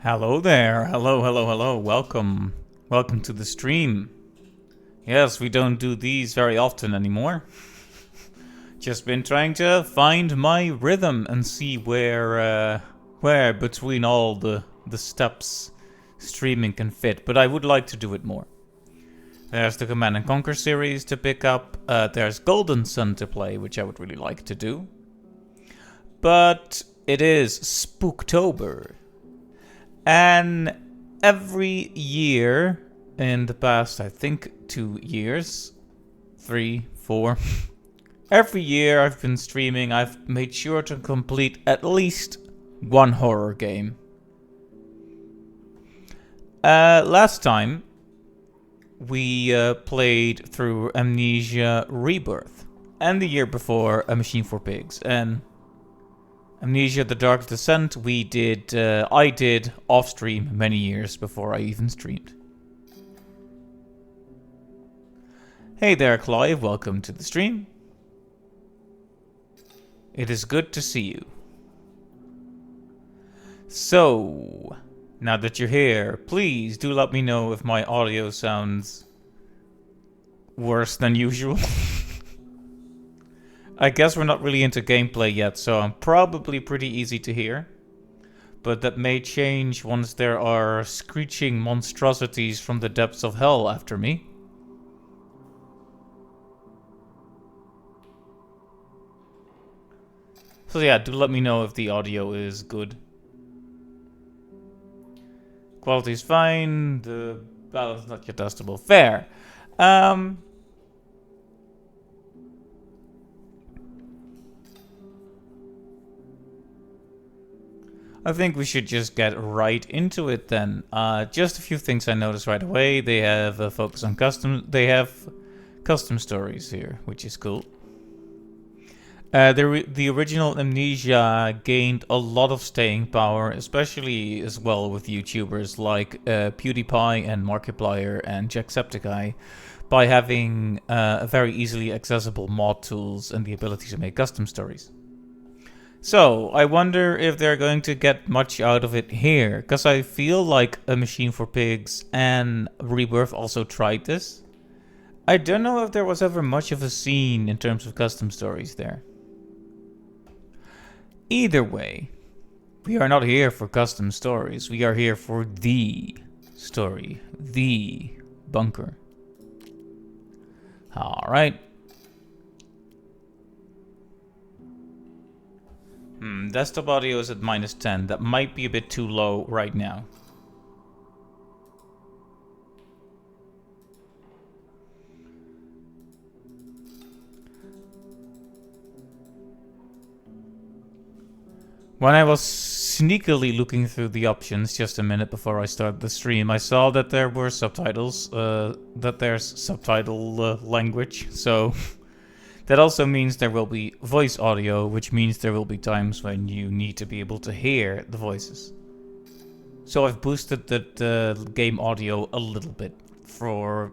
Hello there. Hello, hello, hello. Welcome. Welcome to the stream. Yes, we don't do these very often anymore. Just been trying to find my rhythm and see where between all the steps streaming can fit, but I would like to do it more. There's the Command and Conquer series to pick up. There's Golden Sun to play, which I would really like to do. But it is Spooktober. And every year in the past, I think 2 years, 3, 4, every year I've been streaming, I've made sure to complete at least one horror game. Last time, we played through Amnesia Rebirth. And the year before, A Machine for Pigs. And Amnesia: The Dark Descent I did off stream many years before I even streamed. Hey there, Clive, welcome to the stream. It is good to see you. So, now that you're here, please do let me know if my audio sounds worse than usual. I guess we're not really into gameplay yet, so I'm probably pretty easy to hear. But that may change once there are screeching monstrosities from the depths of hell after me. So yeah, do let me know if the audio is good. Quality's fine, the balance not yet testable. Fair. I think we should just get right into it then. Just a few things I noticed right away. They have a focus on custom. They have custom stories here, which is cool. The original Amnesia gained a lot of staying power, especially as well with YouTubers like PewDiePie and Markiplier and Jacksepticeye, by having very easily accessible mod tools and the ability to make custom stories. So, I wonder if they're going to get much out of it here, because I feel like A Machine for Pigs and Rebirth also tried this. I don't know if there was ever much of a scene in terms of custom stories there. Either way, we are not here for custom stories, we are here for the story, the bunker. Alright. Desktop audio is at -10. That might be a bit too low right now. When I was sneakily looking through the options just a minute before I started the stream, I saw that there were subtitles, that there's subtitle language, so that also means there will be voice audio, which means there will be times when you need to be able to hear the voices. So I've boosted the game audio a little bit for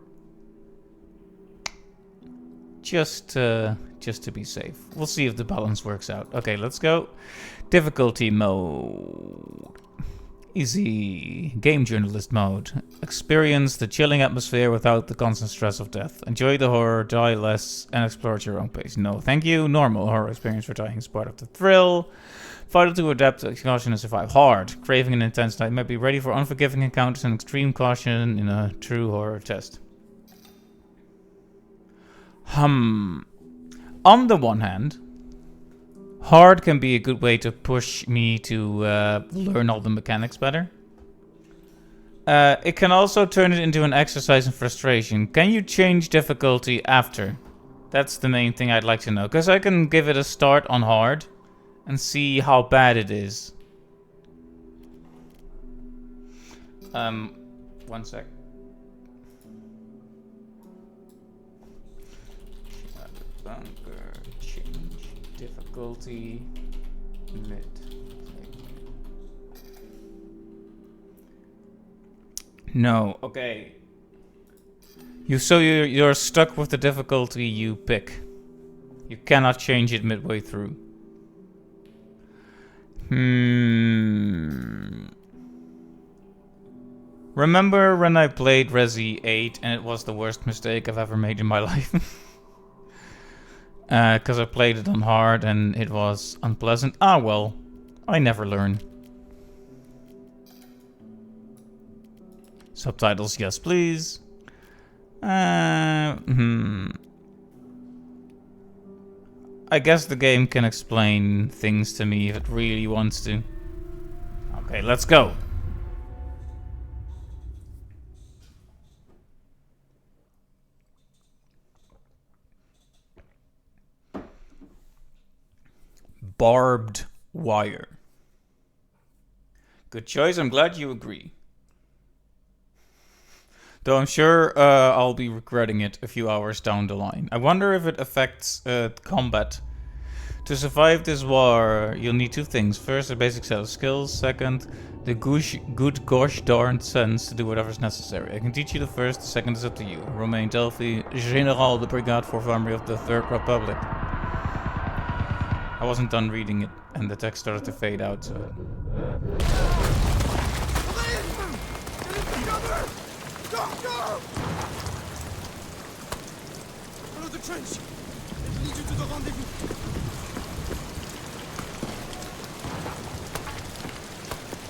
just to be safe. We'll see if the balance works out. Okay, let's go. Difficulty mode. Easy. Game journalist mode. Experience the chilling atmosphere without the constant stress of death. Enjoy the horror, die less, and explore at your own pace. No, thank you. Normal horror experience for dying is part of the thrill. Vital to adapt to caution and survive. Hard. Craving an intense night. Might be ready for unforgiving encounters and extreme caution in a true horror test. On the one hand, hard can be a good way to push me to learn all the mechanics better. It can also turn it into an exercise in frustration. Can you change difficulty after? That's the main thing I'd like to know. Because I can give it a start on hard and see how bad it is. One sec. Bunker, change difficulty, mid. No, okay. You're stuck with the difficulty you pick. You cannot change it midway through. Remember when I played Resi 8 and it was the worst mistake I've ever made in my life? Because I played it on hard and it was unpleasant. Ah well, I never learn. Subtitles, yes please. I guess the game can explain things to me if it really wants to. Okay, let's go. Barbed wire. Good choice, I'm glad you agree. Though I'm sure I'll be regretting it a few hours down the line. I wonder if it affects combat. To survive this war, you'll need two things. First, a basic set of skills. Second, the good gosh darn sense to do whatever's necessary. I can teach you the first, the second is up to you. Romain Delphi, Général de Brigade Forfarmerie of the Third Republic. I wasn't done reading it, and the text started to fade out, so... Follow the trench! It'll lead you to the rendezvous.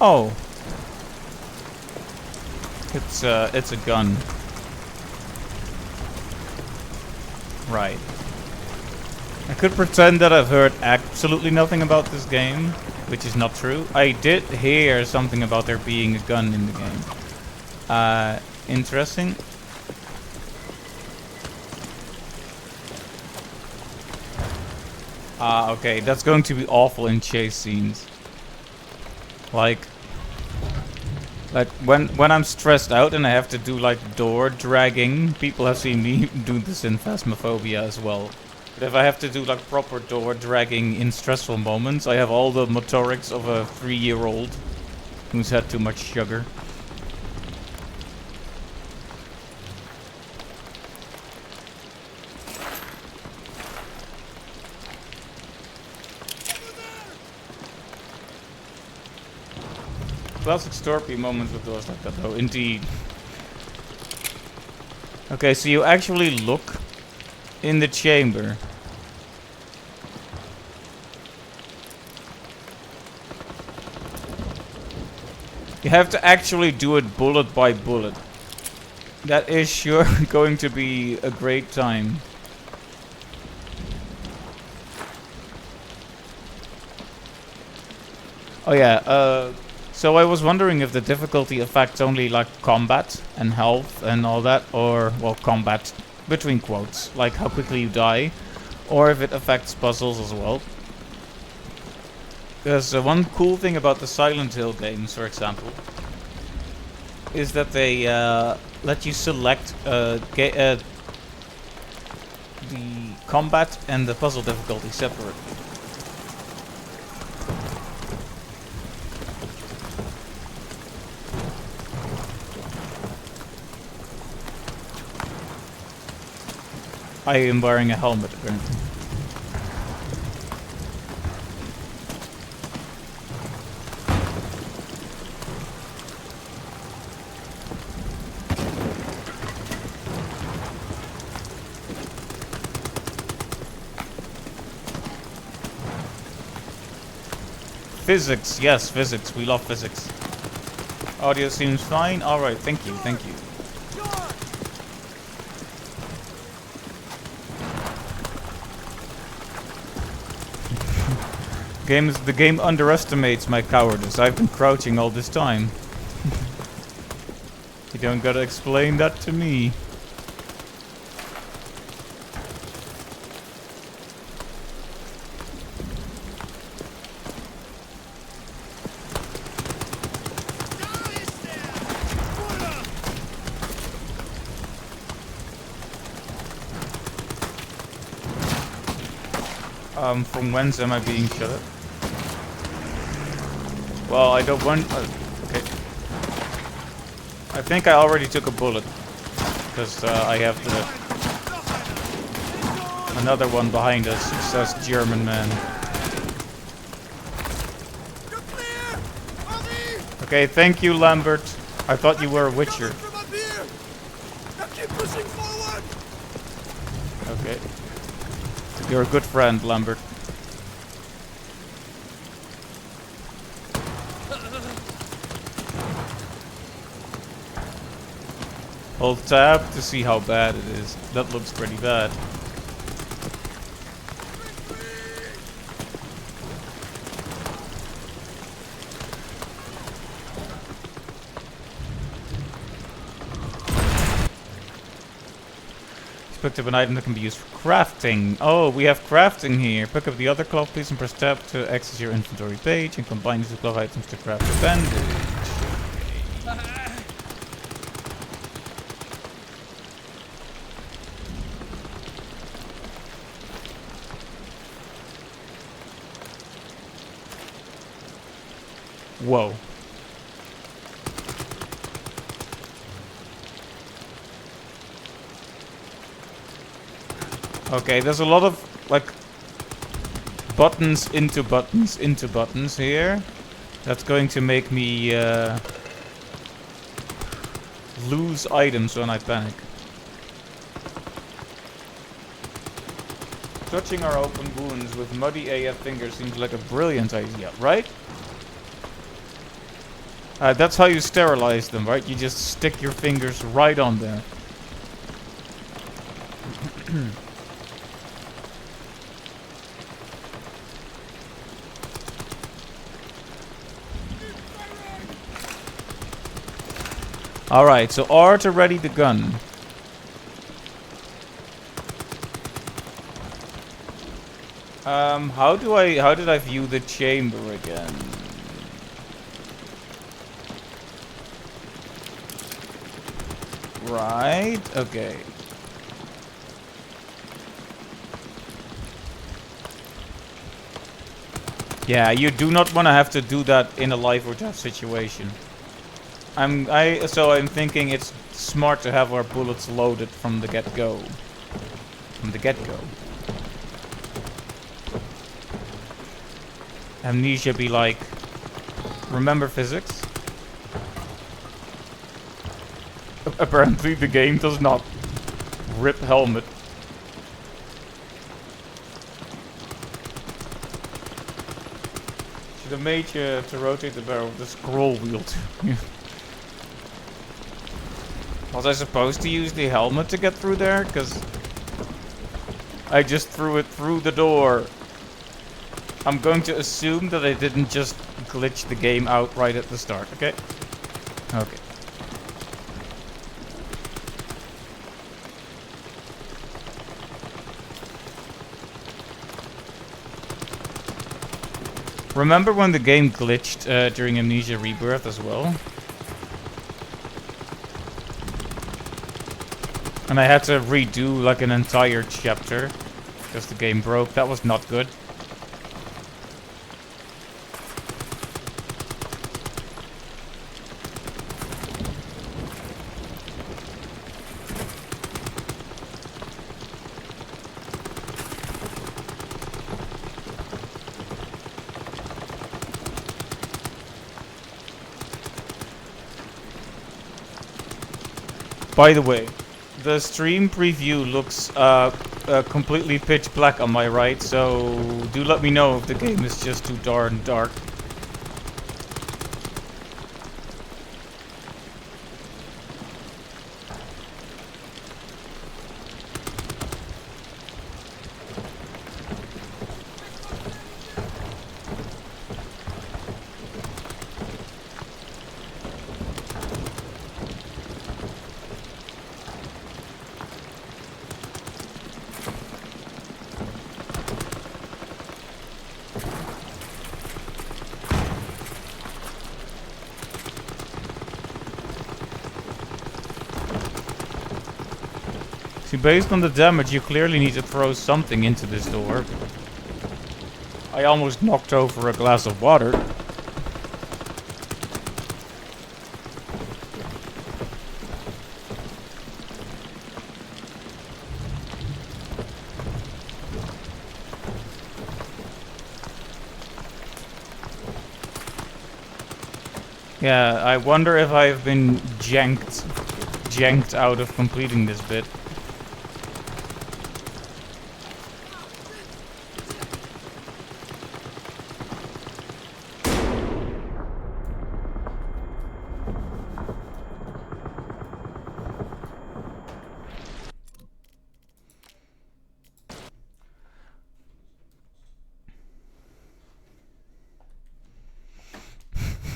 Oh. It's a gun. Right. I could pretend that I've heard absolutely nothing about this game, which is not true. I did hear something about there being a gun in the game. Interesting. Okay, that's going to be awful in chase scenes. Like when I'm stressed out and I have to do like door dragging, people have seen me do this in Phasmophobia as well. But if I have to do like proper door dragging in stressful moments, I have all the motorics of a 3-year-old who's had too much sugar. Classic Storpy moments with doors like that though, indeed. Okay, so you actually look in the chamber. You have to actually do it bullet by bullet. That is sure going to be a great time. Oh yeah, so I was wondering if the difficulty affects only like combat and health and all that, or, well, combat between quotes, like how quickly you die, or if it affects puzzles as well. Because one cool thing about the Silent Hill games, for example, is that they let you select the combat and the puzzle difficulty separately. I am wearing a helmet, apparently. Physics, yes, physics. We love physics. Audio seems fine. Alright, thank you, thank you. The game underestimates my cowardice. I've been crouching all this time. You don't gotta explain that to me. From whence am I being shot at? Well, I don't want... okay. I think I already took a bullet. Because I have another one behind us. It says German man. Okay, thank you, Lambert. I thought you were a witcher. From up here! Now keep pushing forward! Okay. You're a good friend, Lambert. Hold tab to see how bad it is. That looks pretty bad. Picked up an item that can be used for crafting. Oh, we have crafting here. Pick up the other cloth, please, and press tab to access your inventory page and combine these cloth items to craft a bandage. Whoa. Okay, there's a lot of, like, buttons into buttons into buttons here. That's going to make me lose items when I panic. Touching our open wounds with muddy AF fingers seems like a brilliant idea, right? That's how you sterilize them, right? You just stick your fingers right on there. Alright, so R to ready the gun. How did I view the chamber again? Right, okay. Yeah, you do not want to have to do that in a life or death situation. So I'm thinking it's smart to have our bullets loaded from the get-go. From the get-go. Amnesia be like, remember physics? Apparently the game does not. Rip helmet. Should have made you to rotate the barrel with the scroll wheel too. Was I supposed to use the helmet to get through there? Because I just threw it through the door. I'm going to assume that I didn't just glitch the game out right at the start, okay? Okay. Remember when the game glitched during Amnesia Rebirth as well? And I had to redo like an entire chapter because the game broke. That was not good. By the way, the stream preview looks completely pitch black on my right, so do let me know if the game is just too darn dark. See, based on the damage, you clearly need to throw something into this door. I almost knocked over a glass of water. Yeah, I wonder if I've been janked out of completing this bit.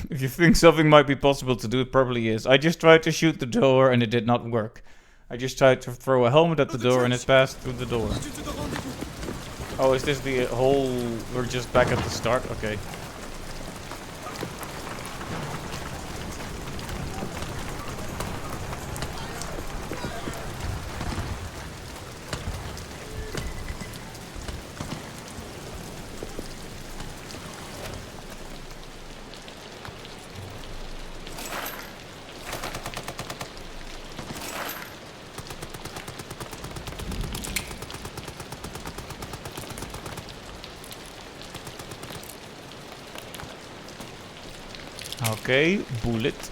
If you think something might be possible to do, it probably is. I just tried to shoot the door and it did not work. I just tried to throw a helmet at the door and it passed through the door. Lead you to the rendezvous. Oh, is this the whole... We're just back at the start? Okay. Okay, bullet.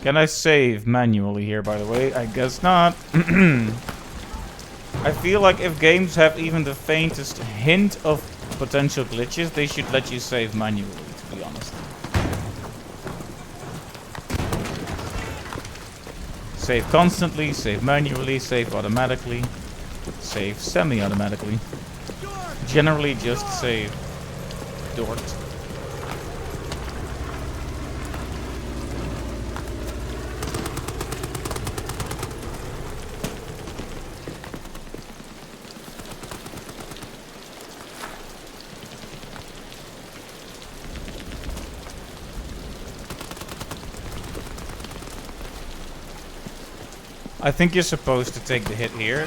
Can I save manually here, by the way? I guess not. I feel like if games have even the faintest hint of potential glitches, they should let you save manually, to be honest. Save constantly, save manually, save automatically, save semi-automatically. Generally just save. Dort. I think you're supposed to take the hit here.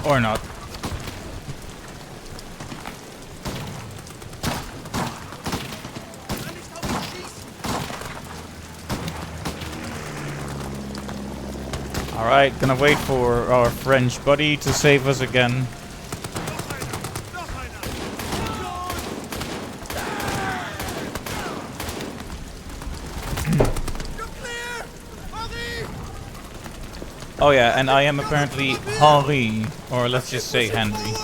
Or not. Alright, gonna wait for our French buddy to save us again. Oh yeah, and I am apparently Henri, or let's just say Henry.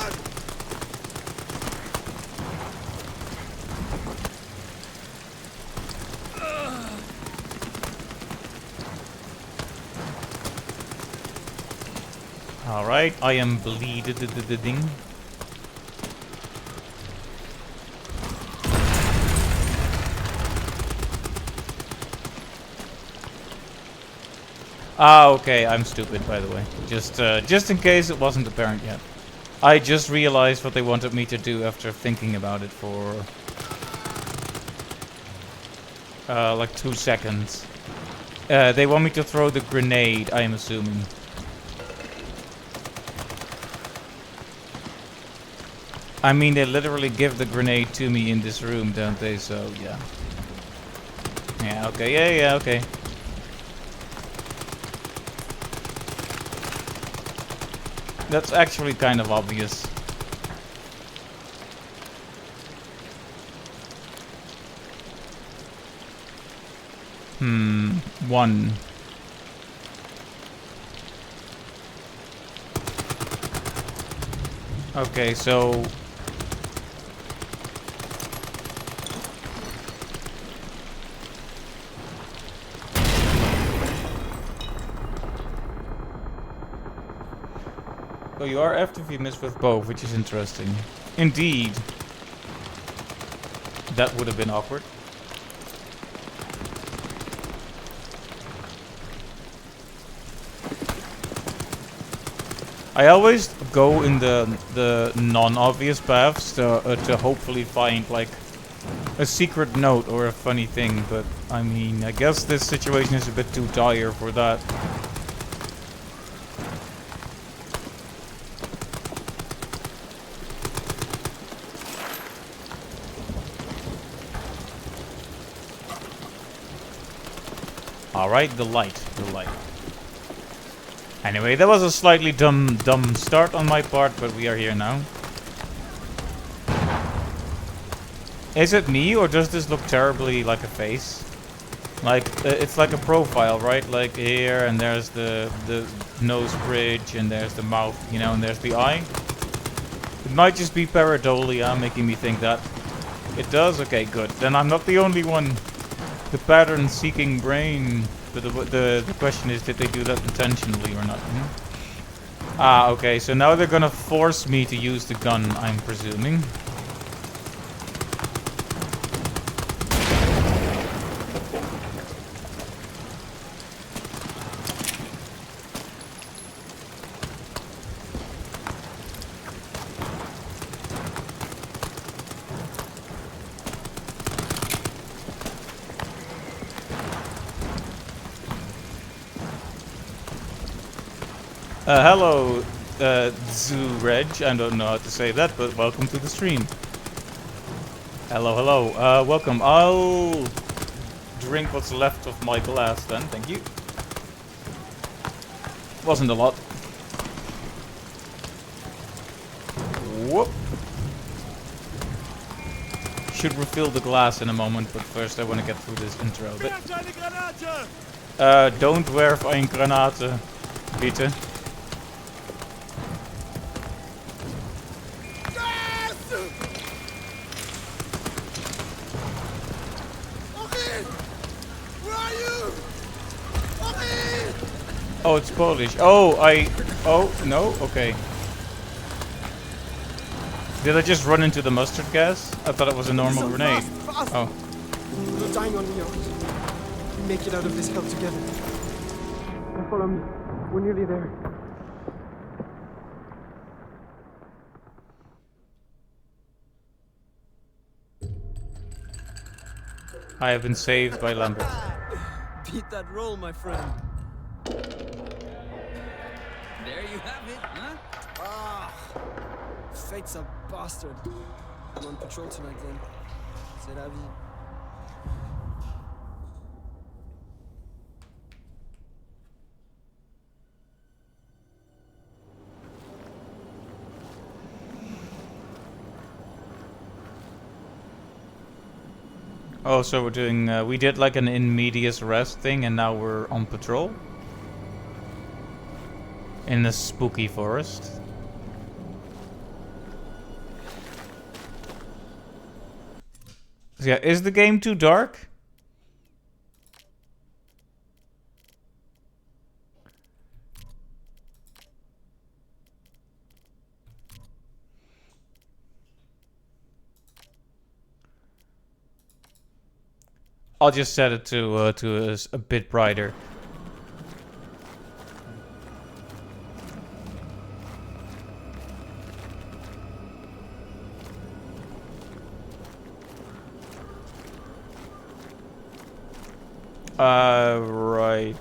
Alright, I am bleeding. Ah, okay, I'm stupid, by the way. Just in case it wasn't apparent yet. I just realized what they wanted me to do after thinking about it for... like 2 seconds. They want me to throw the grenade, I am assuming. I mean, they literally give the grenade to me in this room, don't they? So, yeah. Yeah, okay, yeah, okay. That's actually kind of obvious. One. Okay, so... Oh, you are FTV missed with both, which is interesting. Indeed. That would have been awkward. I always go in the non-obvious paths to hopefully find like a secret note or a funny thing, but I mean, I guess this situation is a bit too dire for that. Alright, the light. Anyway, that was a slightly dumb start on my part, but we are here now. Is it me, or does this look terribly like a face? Like, it's like a profile, right? Like here, and there's the nose bridge, and there's the mouth, you know, and there's the eye. It might just be pareidolia making me think that. It does? Okay, good. Then I'm not the only one. The pattern-seeking brain. But the question is, did they do that intentionally or not? Hmm? Ah, okay, so now they're gonna force me to use the gun, I'm presuming. Hello, Zoo Reg. I don't know how to say that, but welcome to the stream. Hello, hello. Welcome. I'll drink what's left of my glass then. Thank you. Wasn't a lot. Whoop. Should refill the glass in a moment, but first I want to get through this intro a bit. Don't werf ein Granate, bitte. Oh, it's Polish. Oh, oh, no? Okay. Did I just run into the mustard gas? I thought it was a normal grenade. Fast. Oh. We're dying on the yacht. We make it out of this hell together. Now follow me. We're nearly there. I have been saved by Lambert. Beat that roll, my friend. There you have it, huh? Ah, fate's a bastard. I'm on patrol tonight, then. C'est la vie. Oh, so we're doing, we did like an in medias res thing, and now we're on patrol? In the spooky forest. So yeah, is the game too dark? I'll just set it to a bit brighter. Right.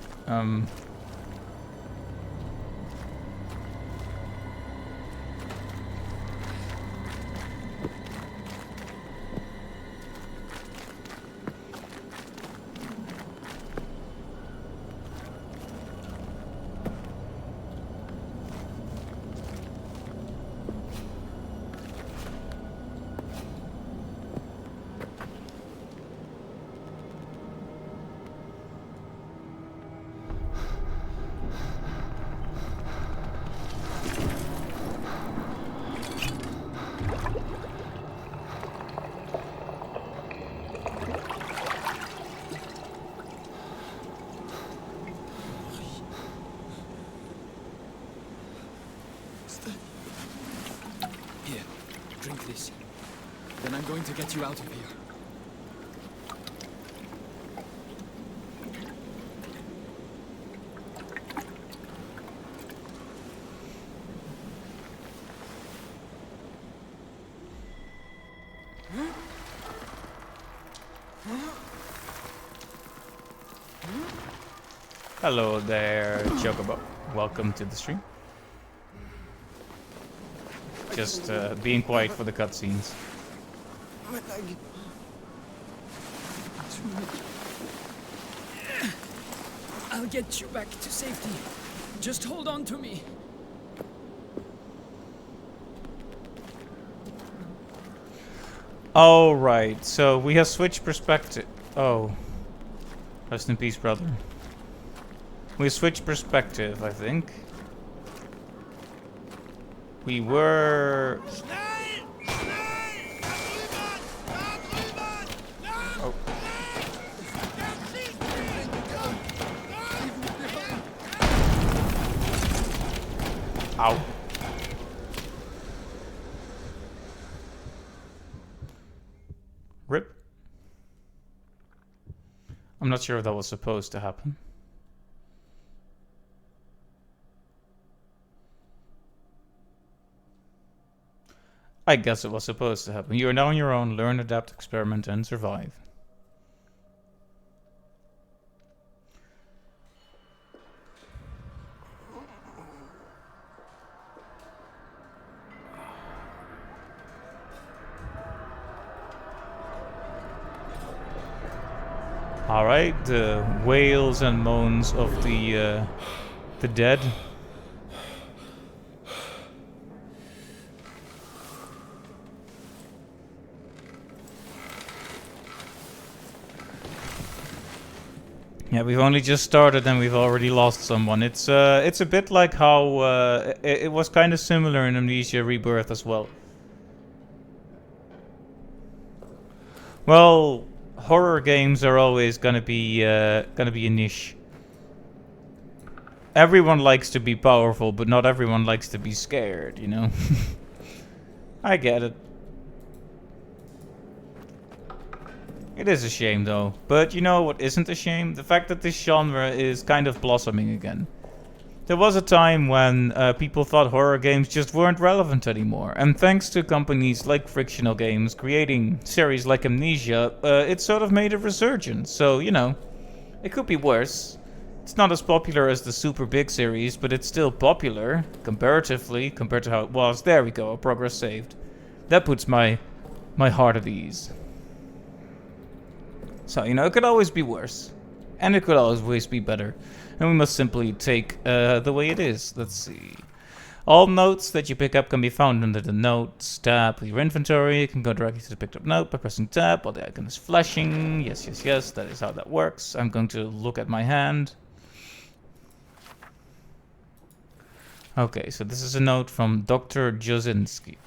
Here, drink this. Then I'm going to get you out of here. Hello there, Chocobo. Welcome to the stream. Just being quiet for the cutscenes. My leg. I'll get you back to safety. Just hold on to me. Oh, right. So we have switched perspective. Oh. Rest in peace, brother. We switched perspective, I think. We were... Oh. Ow. Rip. I'm not sure if that was supposed to happen. I guess it was supposed to happen. You are now on your own. Learn, adapt, experiment, and survive. Alright, the wails and moans of the dead. Yeah, we've only just started and we've already lost someone. It's a bit like how it was kind of similar in Amnesia Rebirth as well. Well, horror games are always gonna be a niche. Everyone likes to be powerful, but not everyone likes to be scared, you know? I get it. It is a shame though. But you know what isn't a shame? The fact that this genre is kind of blossoming again. There was a time when people thought horror games just weren't relevant anymore. And thanks to companies like Frictional Games creating series like Amnesia, it sort of made a resurgence. So, you know, it could be worse. It's not as popular as the super big series, but it's still popular, comparatively, compared to how it was. There we go, progress saved. That puts my heart at ease. So, you know, it could always be worse. And it could always be better. And we must simply take the way it is. Let's see. All notes that you pick up can be found under the Notes tab of your inventory. You can go directly to the picked up note by pressing tab while the icon is flashing. Yes, yes, yes, that is how that works. I'm going to look at my hand. Okay, so this is a note from Dr. Jozinski.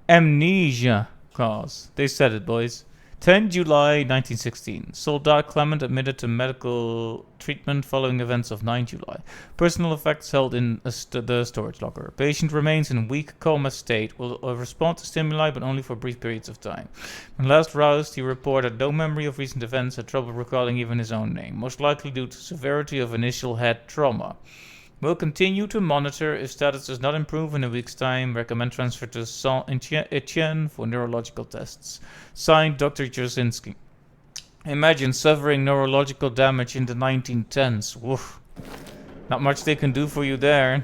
Amnesia cause. They said it, boys. 10 July 1916. Soldat Clement admitted to medical treatment following events of 9 July. Personal effects held in the storage locker. Patient remains in weak coma state. Will respond to stimuli, but only for brief periods of time. When last roused, he reported no memory of recent events, had trouble recalling even his own name, most likely due to severity of initial head trauma. Will continue to monitor. If status does not improve in a week's time, recommend transfer to Saint-Etienne for neurological tests. Signed, Dr. Jozinski. Imagine suffering neurological damage in the 1910s. Woof. Not much they can do for you there.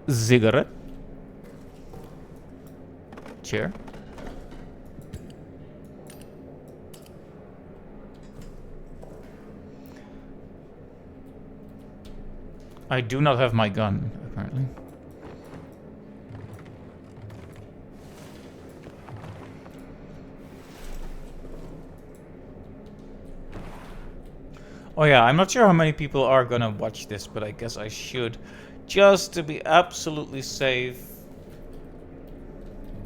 Cigarette. Chair. I do not have my gun, apparently. Oh yeah, I'm not sure how many people are gonna watch this, but I guess I should. Just to be absolutely safe.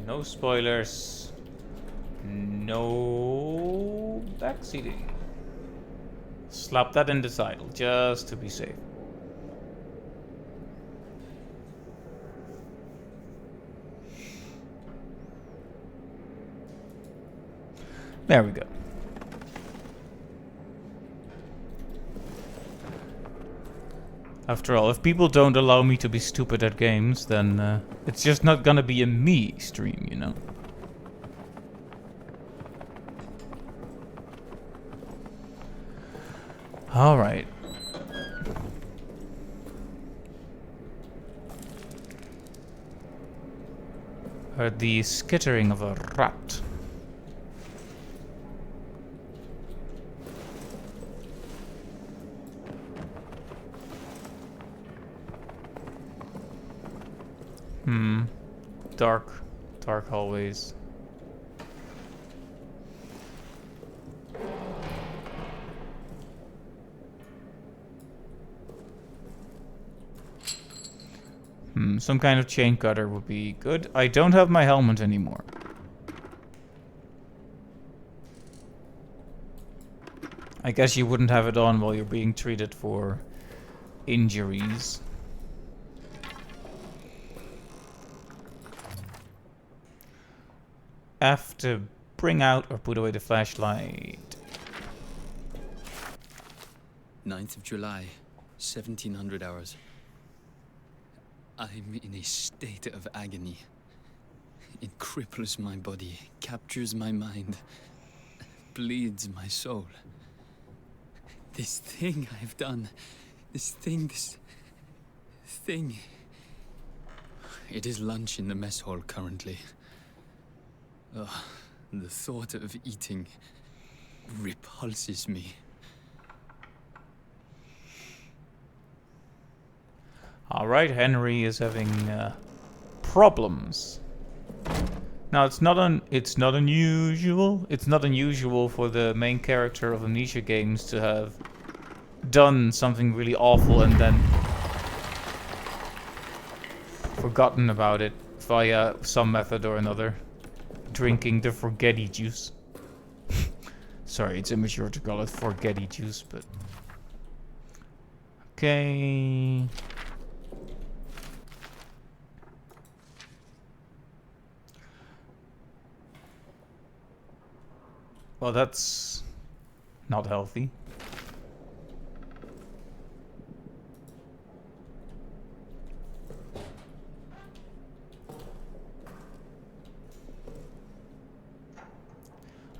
No spoilers. No backseating. Slap that in the title, just to be safe. There we go. After all, if people don't allow me to be stupid at games, then it's just not gonna be a me stream, you know? Alright. Heard the skittering of a rat. Dark. Dark hallways. Some kind of chain cutter would be good. I don't have my helmet anymore. I guess you wouldn't have it on while you're being treated for injuries. F to bring out or put away the flashlight. 9th of July, 1700 hours. I'm in a state of agony. It cripples my body, captures my mind, bleeds my soul. This thing I've done, this thing. It is lunch in the mess hall currently. Ugh, the thought of eating repulses me. Alright, Henry is having problems. Now it's not unusual. It's not unusual for the main character of Amnesia games to have done something really awful and then forgotten about it via some method or another. Drinking the forgetty juice. Sorry, it's immature to call it forgetty juice, but okay. Well, that's not healthy.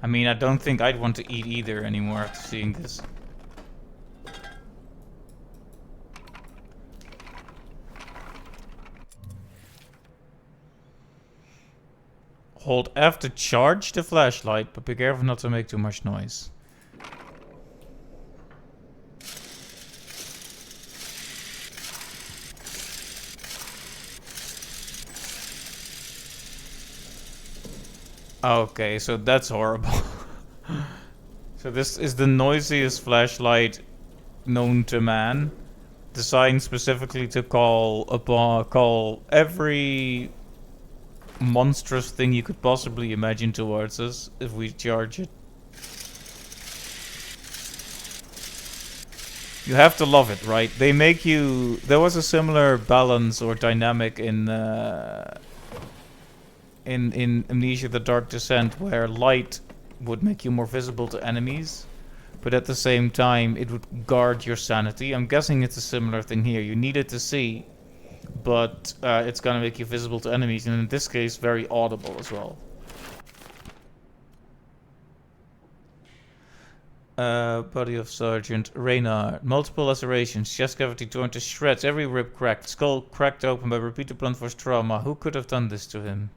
I mean, I don't think I'd want to eat either anymore after seeing this. Hold F to charge the flashlight, but be careful not to make too much noise. Okay, so that's horrible. So this is the noisiest flashlight known to man, designed specifically to call every monstrous thing you could possibly imagine towards us if we charge it. You have to love it, right? They make you... There was a similar balance or dynamic in Amnesia: The Dark Descent, where light would make you more visible to enemies, but at the same time it would guard your sanity. I'm guessing it's a similar thing here. You need it to see, but it's gonna make you visible to enemies, and in this case very audible as well. Body of Sergeant Reynard. Multiple lacerations, chest cavity torn to shreds, every rib cracked, skull cracked open by repeated blunt force trauma. Who could have done this to him?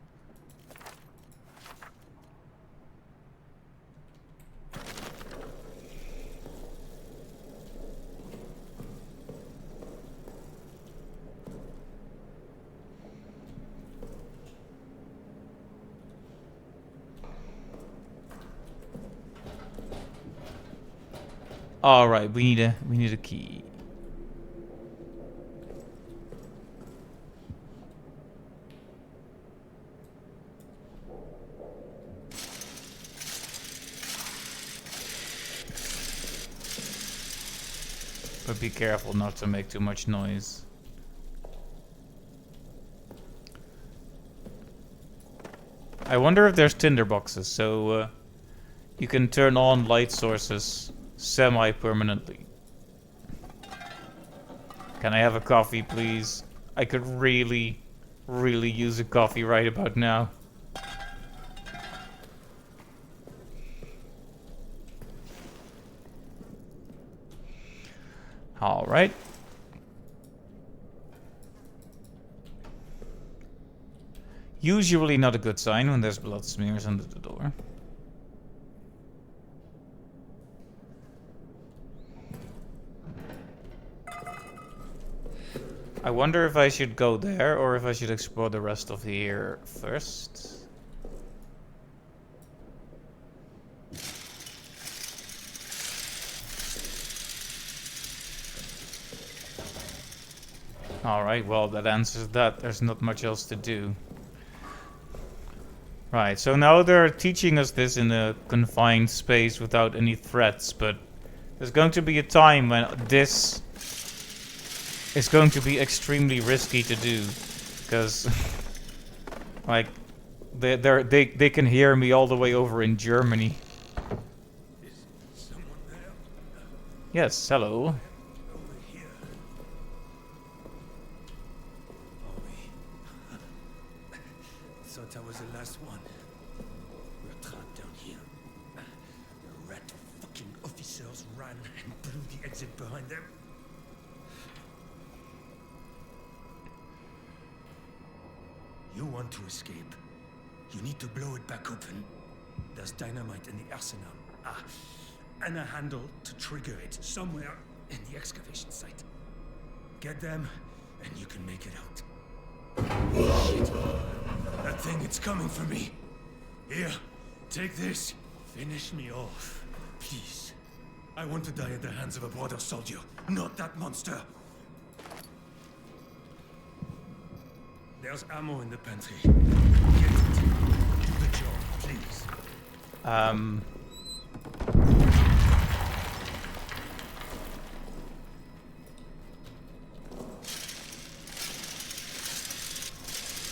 All right, we need a key. But be careful not to make too much noise. I wonder if there's tinder boxes, so you can turn on light sources semi-permanently. Can I have a coffee, please? I could really use a coffee right about now. All right. Usually not a good sign when there's blood smears under the door. I wonder if I should go there or if I should explore the rest of here first. Alright, well, that answers that. There's not much else to do. Right, so now they're teaching us this in a confined space without any threats, but there's going to be a time when this is going to be extremely risky to do. Because, like, they can hear me all the way over in Germany. Is someone there? Yes, hello. Over here. Oi. Thought I was the last one. We're trapped down here. The rat fucking officers ran and blew the exit behind them. You want to escape? You need to blow it back open. There's dynamite in the arsenal. And a handle to trigger it somewhere in the excavation site. Get them, and you can make it out. Shit. That thing, it's coming for me. Here, take this. Finish me off, please. I want to die at the hands of a brother soldier, not that monster. There's ammo in the pantry. Get it. Do the job, please.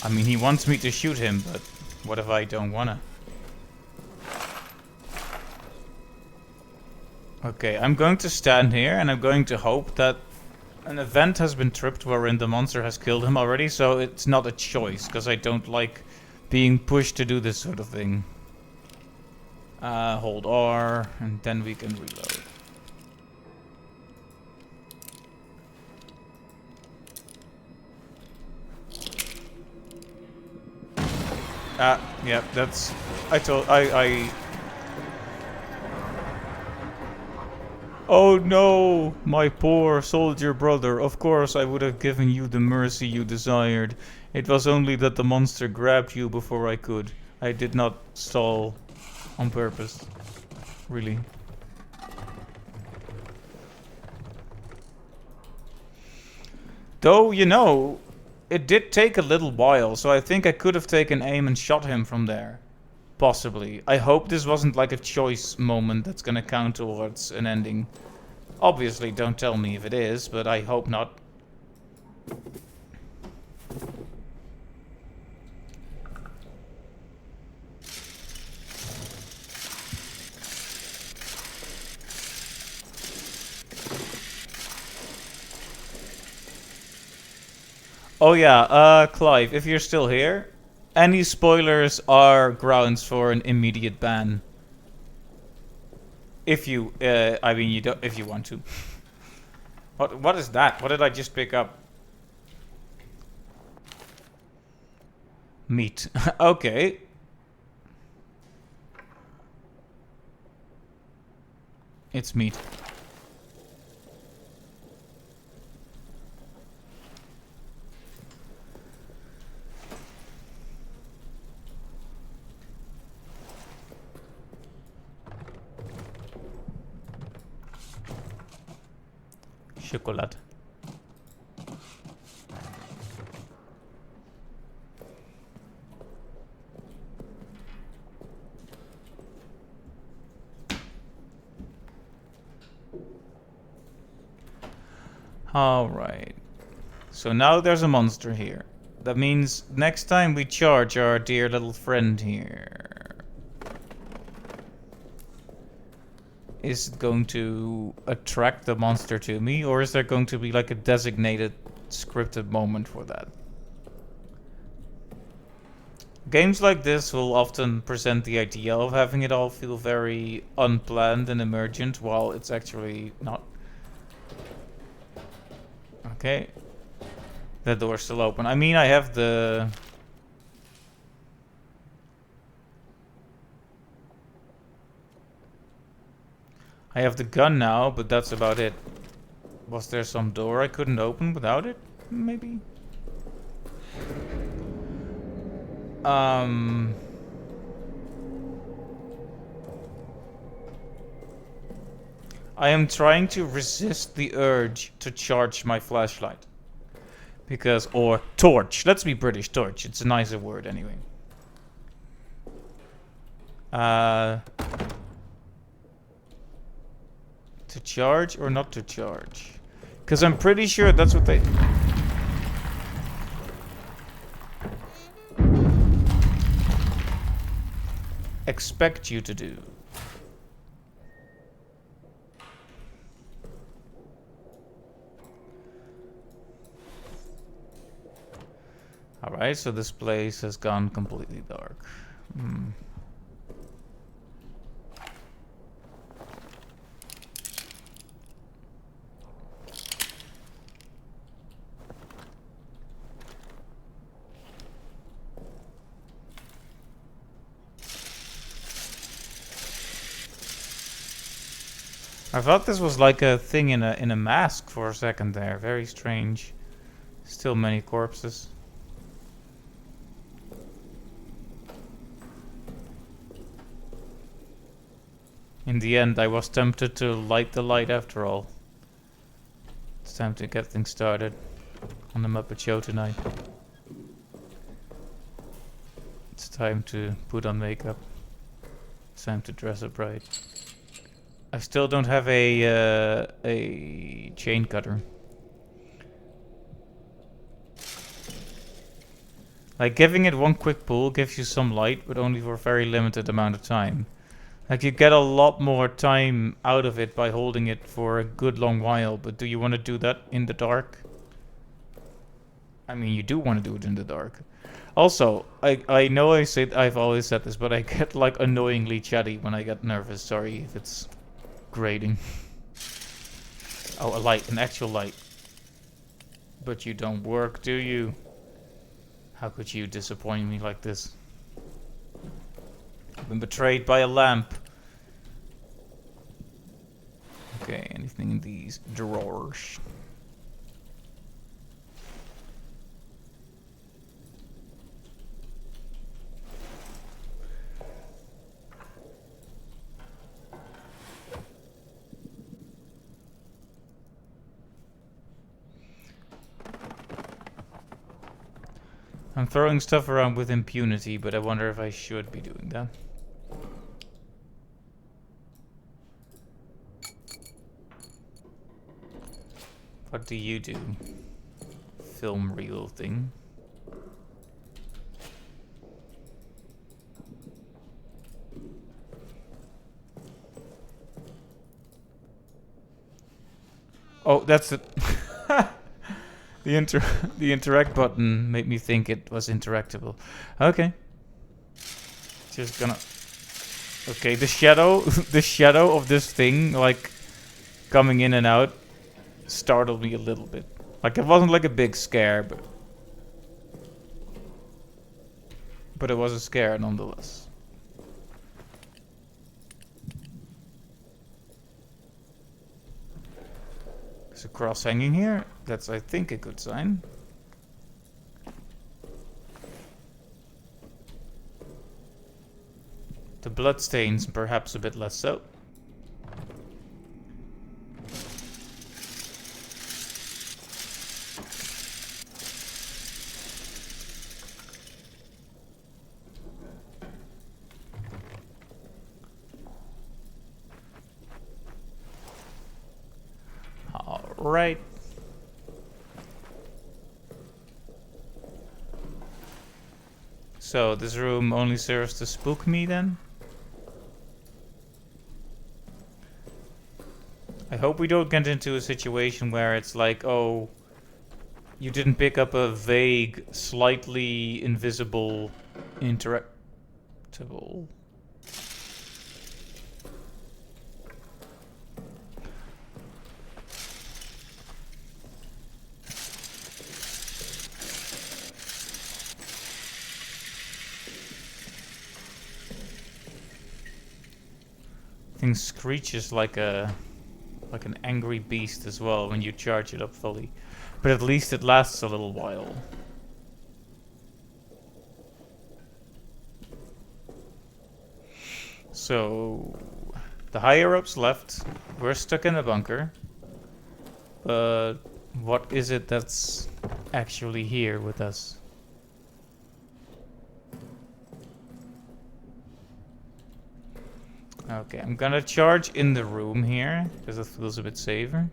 I mean, he wants me to shoot him, but what if I don't wanna? Okay, I'm going to stand here and I'm going to hope that an event has been tripped wherein the monster has killed him already, so it's not a choice, because I don't like being pushed to do this sort of thing. Hold R, and then we can reload. Yeah, that's... I... Oh no, my poor soldier brother. Of course I would have given you the mercy you desired. It was only that the monster grabbed you before I could. I did not stall on purpose. Really. Though, you know, it did take a little while, so I think I could have taken aim and shot him from there. Possibly. I hope this wasn't like a choice moment that's gonna count towards an ending. Obviously, don't tell me if it is, but I hope not. Oh yeah, Clive, if you're still here, any spoilers are grounds for an immediate ban. If you, I mean, you don't, if you want to. What is that? What did I just pick up? Meat. Okay. It's meat. Chocolate. Alright. So now there's a monster here. That means next time we charge our dear little friend here, is it going to attract the monster to me, or is there going to be like a designated scripted moment for that? Games like this will often present the idea of having it all feel very unplanned and emergent, while it's actually not. Okay. The door's still open. I mean, I have the... I have the gun now, but that's about it. Was there some door I couldn't open without it? maybe? I am trying to resist the urge to charge my flashlight. Because, or torch. Let's be British, torch. It's a nicer word anyway. To charge or not to charge? Because I'm pretty sure that's what they... expect you to do. Alright, so this place has gone completely dark. I thought this was like a thing in a mask for a second there. Very strange. Still many corpses. In the end, I was tempted to light the light after all. It's time to get things started on the Muppet Show tonight. It's time to put on makeup. It's time to dress up right. I still don't have a chain cutter. Like, giving it one quick pull gives you some light, but only for a very limited amount of time. Like, you get a lot more time out of it by holding it for a good long while, but do you want to do that in the dark? I mean, you do want to do it in the dark. Also, I know I've always said this, but I get like annoyingly chatty when I get nervous. Sorry if it's grating. Oh, a light, an actual light. But you don't work, do you? How could you disappoint me like this? I've been betrayed by a lamp. Okay, anything in these drawers? I'm throwing stuff around with impunity, but I wonder if I should be doing that. What do you do? Film reel thing. Oh, that's it. The interact button made me think it was interactable. Okay. Just gonna... Okay, the shadow the shadow of this thing, like, coming in and out, startled me a little bit. Like, it wasn't like a big scare, but it was a scare nonetheless. There's a cross hanging here. That's, I think, a good sign. The bloodstains, perhaps a bit less so. Right. So this room only serves to spook me then? I hope we don't get into a situation where it's like, oh, you didn't pick up a vague, slightly invisible, interactable. Thing screeches like a like an angry beast as well when you charge it up fully. But at least it lasts a little while. So, the higher-ups left. We're stuck in a bunker. But what is it that's actually here with us? Okay, I'm gonna charge in the room here, because it feels a bit safer.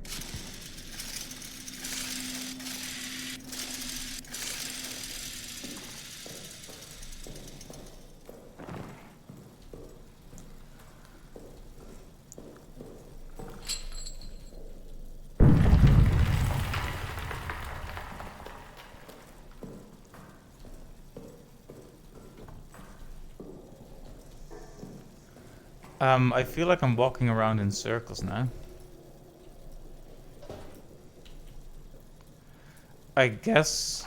I feel like I'm walking around in circles now. I guess,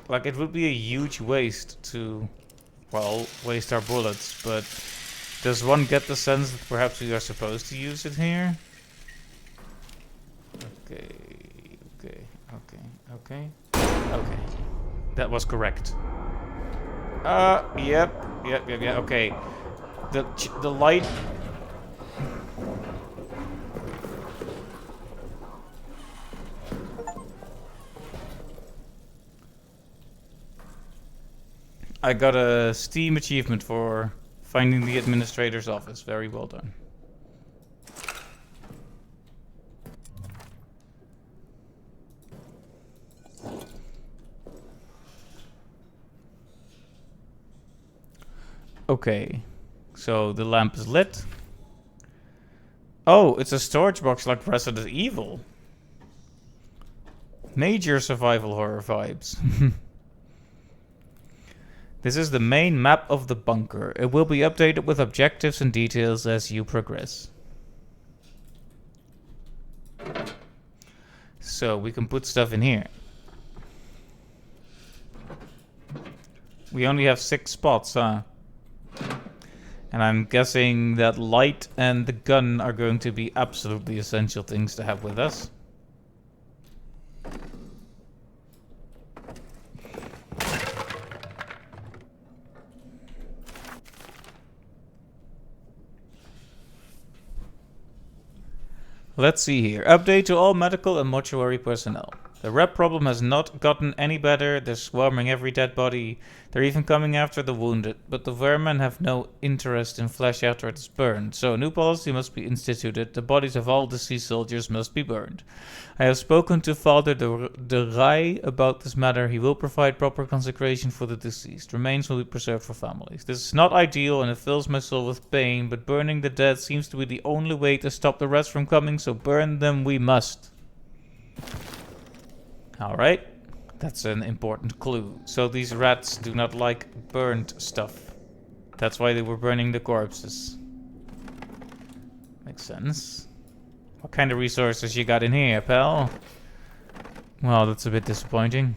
like, it would be a huge waste to, well, waste our bullets, but does one get the sense that perhaps we are supposed to use it here? Okay, okay, okay, okay, okay. That was correct. Yep, okay. The light... I got a Steam achievement for finding the administrator's office. Very well done. Okay, so the lamp is lit. Oh, it's a storage box like Resident Evil. Major survival horror vibes. This is the main map of the bunker. It will be updated with objectives and details as you progress. So we can put stuff in here. We only have 6 spots, huh? And I'm guessing that light and the gun are going to be absolutely essential things to have with us. Let's see here. Update to all medical and mortuary personnel. The rep problem has not gotten any better. They're swarming every dead body. They're even coming after the wounded. But the vermin have no interest in flesh after it is burned. So a new policy must be instituted. The bodies of all deceased soldiers must be burned. I have spoken to Father de Rai about this matter. He will provide proper consecration for the deceased. Remains will be preserved for families. This is not ideal and it fills my soul with pain. But burning the dead seems to be the only way to stop the rest from coming. So burn them we must. Alright, that's an important clue. So these rats do not like burnt stuff. That's why they were burning the corpses. Makes sense. What kind of resources you got in here, pal? Well, that's a bit disappointing.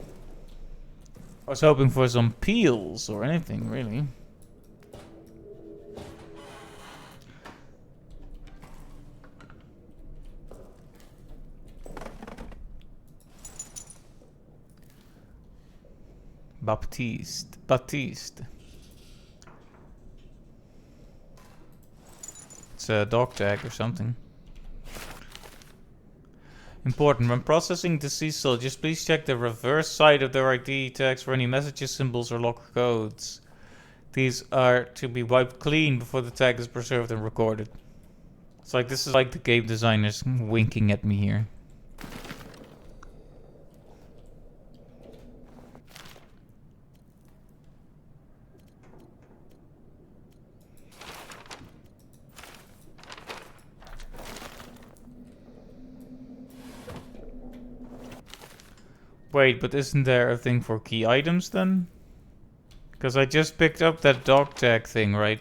I was hoping for some peels or anything, really. Baptiste. It's a dog tag or something. Important. When processing deceased soldiers, please check the reverse side of their ID tags for any messages, symbols, or lock codes. These are to be wiped clean before the tag is preserved and recorded. It's like this is like the game designers winking at me here. Wait, but isn't there a thing for key items then? Because I just picked up that dog tag thing, right?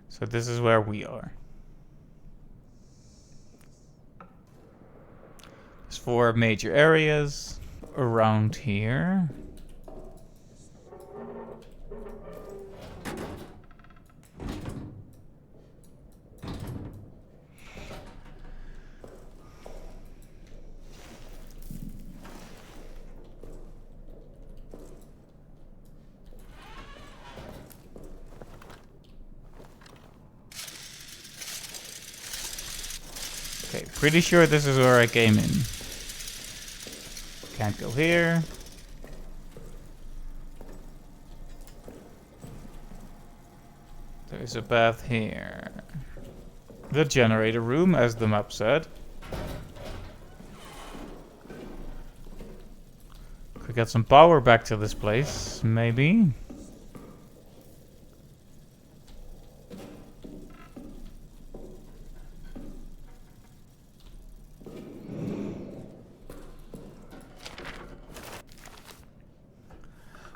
So this is where we are. There's 4 major areas around here. Okay, pretty sure this is where I came in. Can't go here. There's a path here. The generator room, as the map said. Could get some power back to this place, maybe.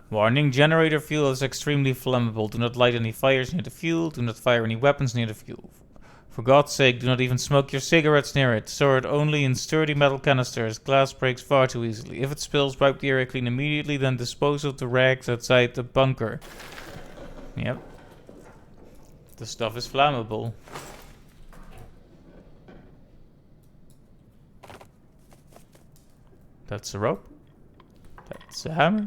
Warning, generator fuel is extremely flammable. Do not light any fires near the fuel. Do not fire any weapons near the fuel. For God's sake, do not even smoke your cigarettes near it. Store it only in sturdy metal canisters. Glass breaks far too easily. If it spills, wipe the area clean immediately, then dispose of the rags outside the bunker. Yep. The stuff is flammable. That's a rope. That's a hammer.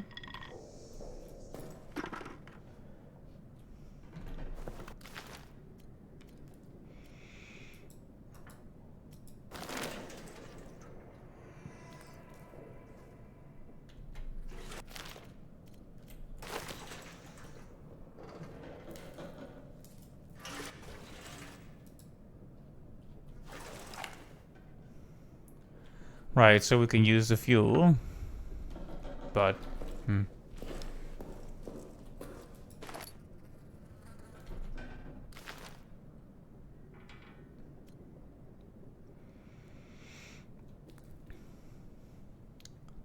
Right, so we can use the fuel. But,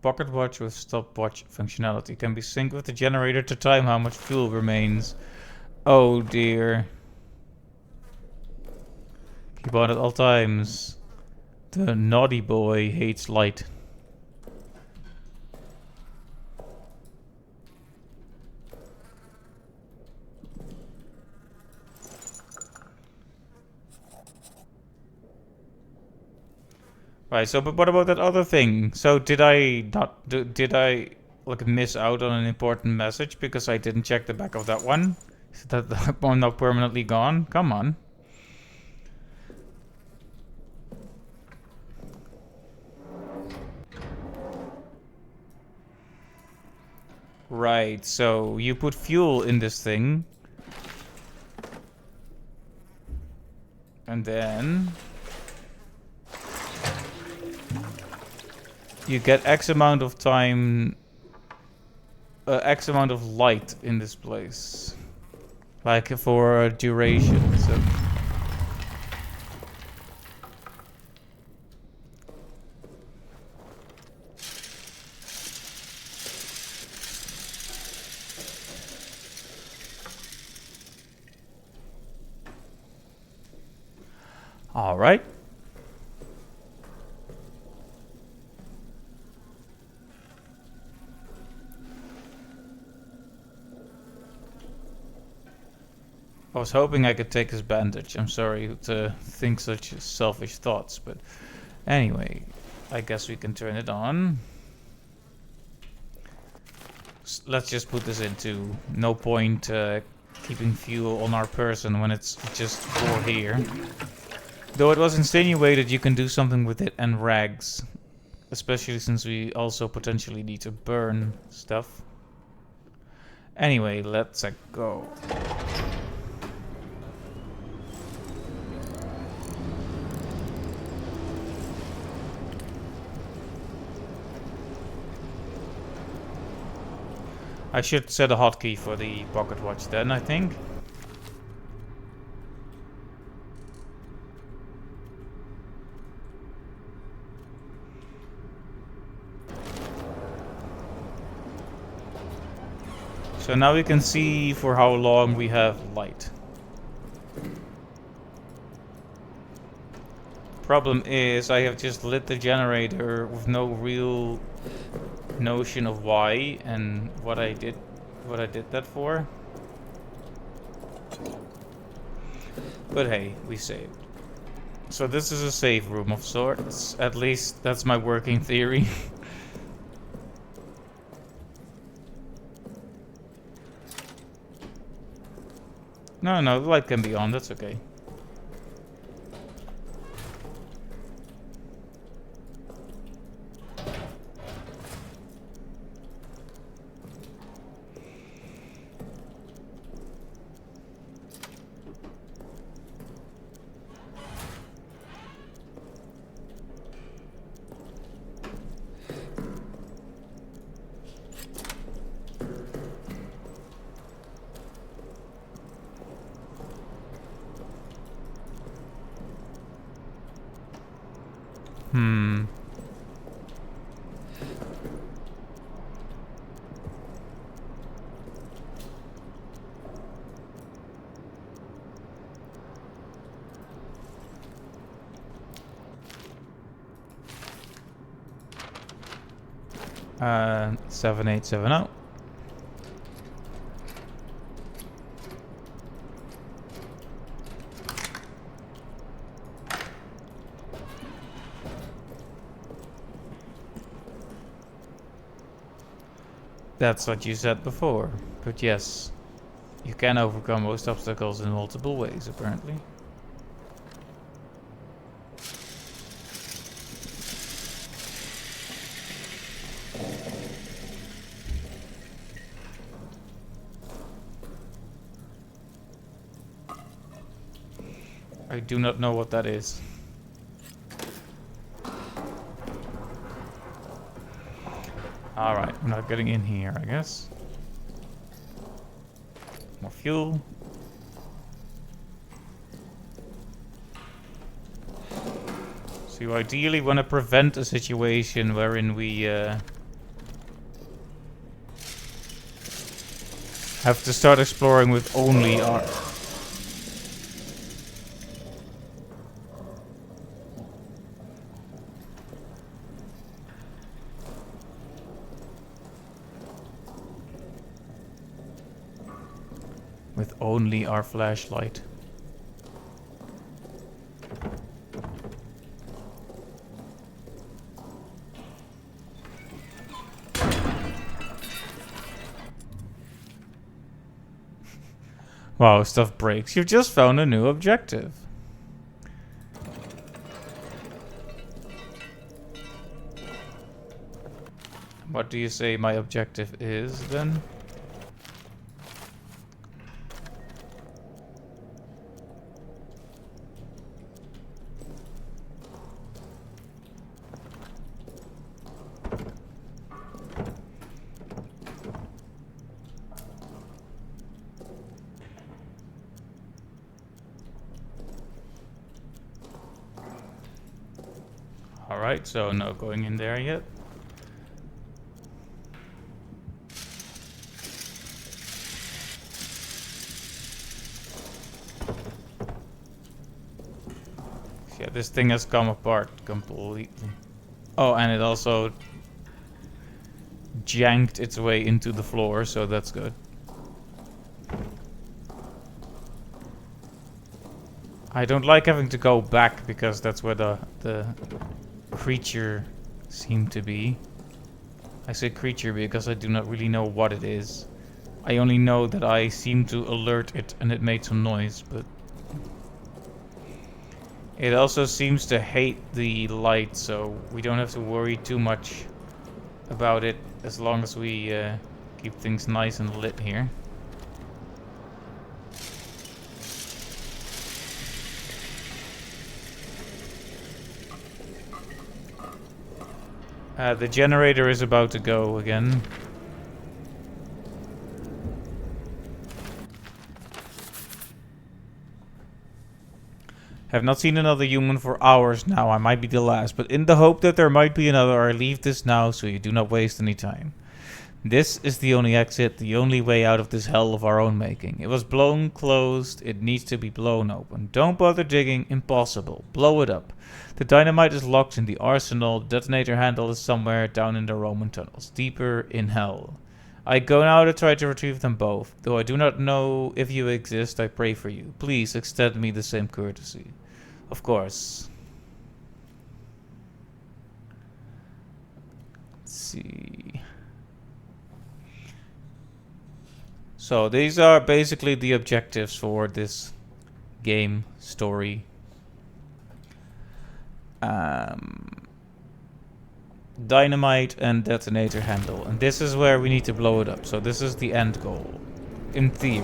Pocket watch with stopwatch functionality can be synced with the generator to time how much fuel remains. Oh dear. Keep on at all times. The naughty boy hates light. Right, so but what about that other thing? So did I not did I like miss out on an important message because I didn't check the back of that one? Is that one now permanently gone? Come on. Right, so you put fuel in this thing. And then you get X amount of time, X amount of light in this place. Like for a duration, so. All right. I was hoping I could take his bandage. I'm sorry to think such selfish thoughts, but anyway, I guess we can turn it on. Let's just put this into no point keeping fuel on our person when it's just for here. Though it was insinuated you can do something with it and rags. Especially since we also potentially need to burn stuff. Anyway, let's go. I should set a hotkey for the pocket watch then, I think. So now we can see for how long we have light. Problem is, I have just lit the generator with no real notion of why and what I did that for. But hey, we saved. So this is a save room of sorts. At least that's my working theory. No, the light can be on, that's okay. Hmm. Uh, 7870. That's what you said before. But yes, you can overcome most obstacles in multiple ways, apparently. I do not know what that is. Alright, we're not getting in here, I guess. More fuel. So you ideally want to prevent a situation wherein we have to start exploring with only our... with only our flashlight. Wow, stuff breaks. You've just found a new objective. What do you say my objective is, then? Alright, so no going in there yet. Yeah, this thing has come apart completely. Oh, and it also janked its way into the floor, so that's good. I don't like having to go back because that's where the creature seemed to be. I say creature because I do not really know what it is. I only know that I seem to alert it and it made some noise, but it also seems to hate the light, so we don't have to worry too much about it as long as we keep things nice and lit here. The generator is about to go again. Have not seen another human for hours now. I might be the last, but in the hope that there might be another, I leave this now so you do not waste any time. This is the only exit, the only way out of this hell of our own making. It was blown closed, it needs to be blown open. Don't bother digging, impossible. Blow it up. The dynamite is locked in the arsenal, the detonator handle is somewhere down in the Roman tunnels, deeper in hell. I go now to try to retrieve them both. Though I do not know if you exist, I pray for you. Please extend me the same courtesy. Of course. Let's see. So these are basically the objectives for this game story. Dynamite and detonator handle, and this is where we need to blow it up. So this is the end goal, in theory.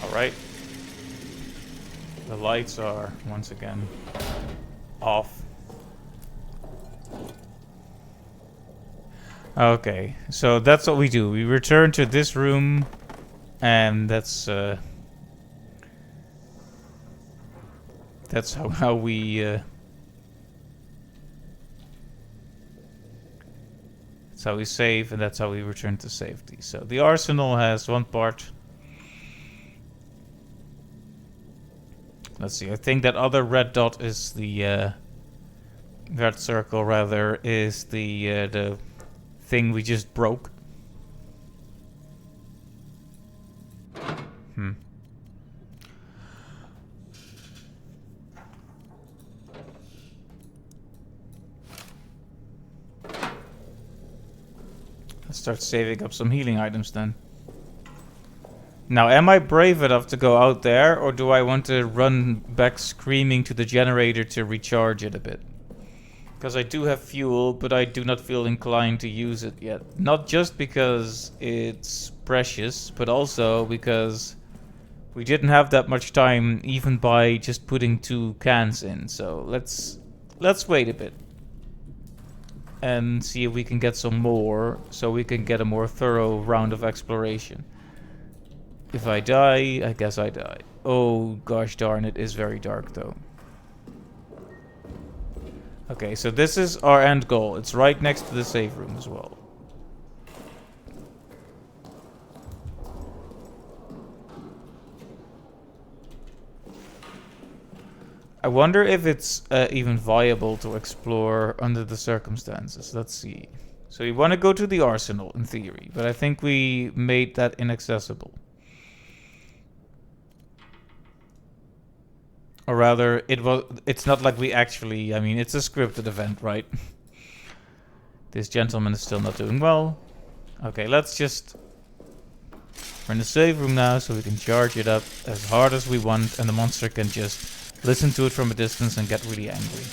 Alright. The lights are, once again, off. Okay, so that's what we do. We return to this room, and that's how we that's how we save, and that's how we return to safety. So the arsenal has one part. Let's see, I think that other red dot is the red circle rather is the thing we just broke. Let's start saving up some healing items then. Now, am I brave enough to go out there, or do I want to run back screaming to the generator to recharge it a bit? Because I do have fuel, but I do not feel inclined to use it yet. Not just because it's precious, but also because we didn't have that much time, even by just putting 2 cans in. So let's wait a bit and see if we can get some more, so we can get a more thorough round of exploration. If I die, I guess I die. Oh, gosh darn, it is very dark, though. Okay, so this is our end goal. It's right next to the save room as well. I wonder if it's even viable to explore under the circumstances. Let's see. So we want to go to the arsenal, in theory, but I think we made that inaccessible. Or rather, it's not like we actually, I mean, it's a scripted event, right? This gentleman is still not doing well. Okay, let's just... We're in the save room now, so we can charge it up as hard as we want, and the monster can just listen to it from a distance and get really angry.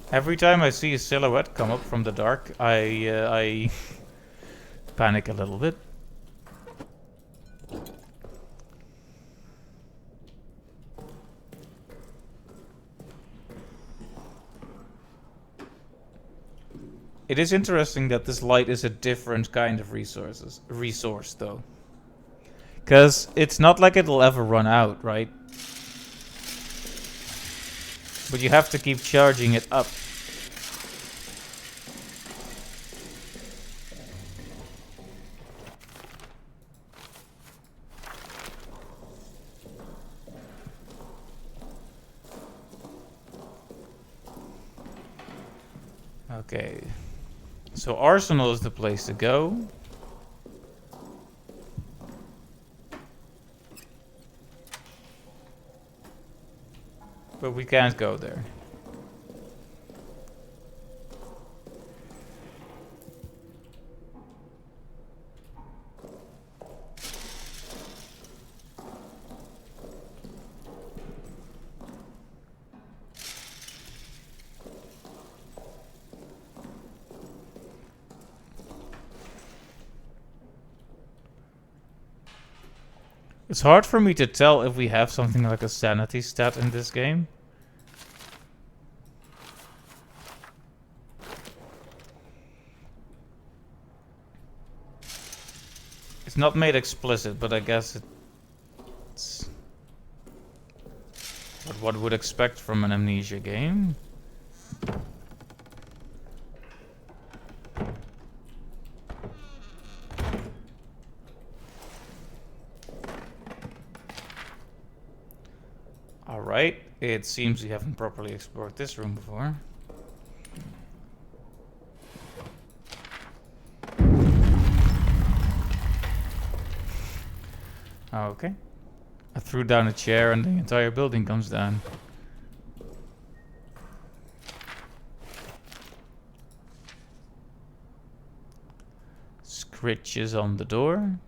Every time I see a silhouette come up from the dark, I panic a little bit. It is interesting that this light is a different kind of resource though. Because it's not like it'll ever run out, right? But you have to keep charging it up. So So Arsenal is the place to go. But we can't go there. It's hard for me to tell if we have something like a sanity stat in this game. It's not made explicit, but I guess it's what one would expect from an Amnesia game. Alright, it seems we haven't properly explored this room before. Okay. I threw down a chair and the entire building comes down. Scritches on the door.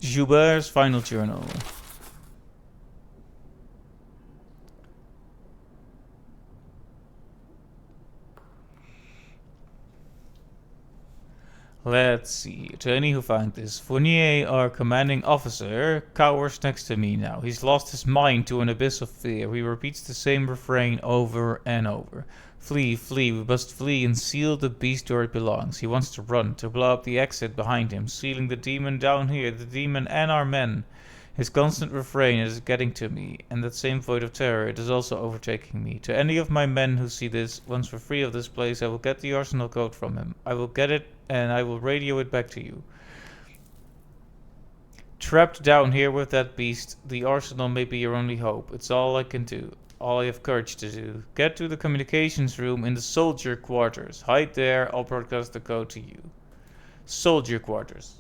Joubert's final journal. Let's see. To any who find this, Fournier, our commanding officer, cowers next to me now. He's lost his mind to an abyss of fear. He repeats the same refrain over and over. Flee, flee, we must flee and seal the beast where it belongs. He wants to run, to blow up the exit behind him, sealing the demon down here, the demon and our men. His constant refrain is getting to me, and that same void of terror, it is also overtaking me. To any of my men who see this, once we're free of this place, I will get the arsenal code from him. I will get it, and I will radio it back to you. Trapped down here with that beast, the arsenal may be your only hope. It's all I can do. All I have courage to do. Get to the communications room in the soldier quarters. Hide there, I'll broadcast the code to you. Soldier quarters.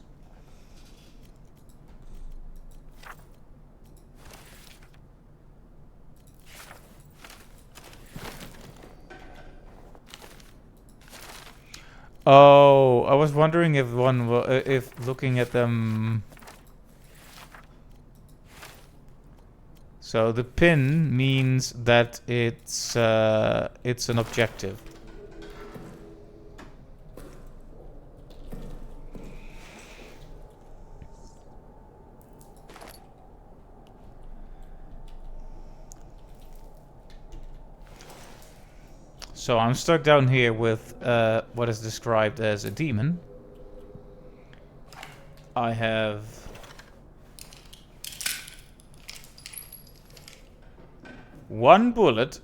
Oh, I was wondering if if looking at them. So the pin means that it's an objective. So I'm stuck down here with what is described as a demon. I have one bullet.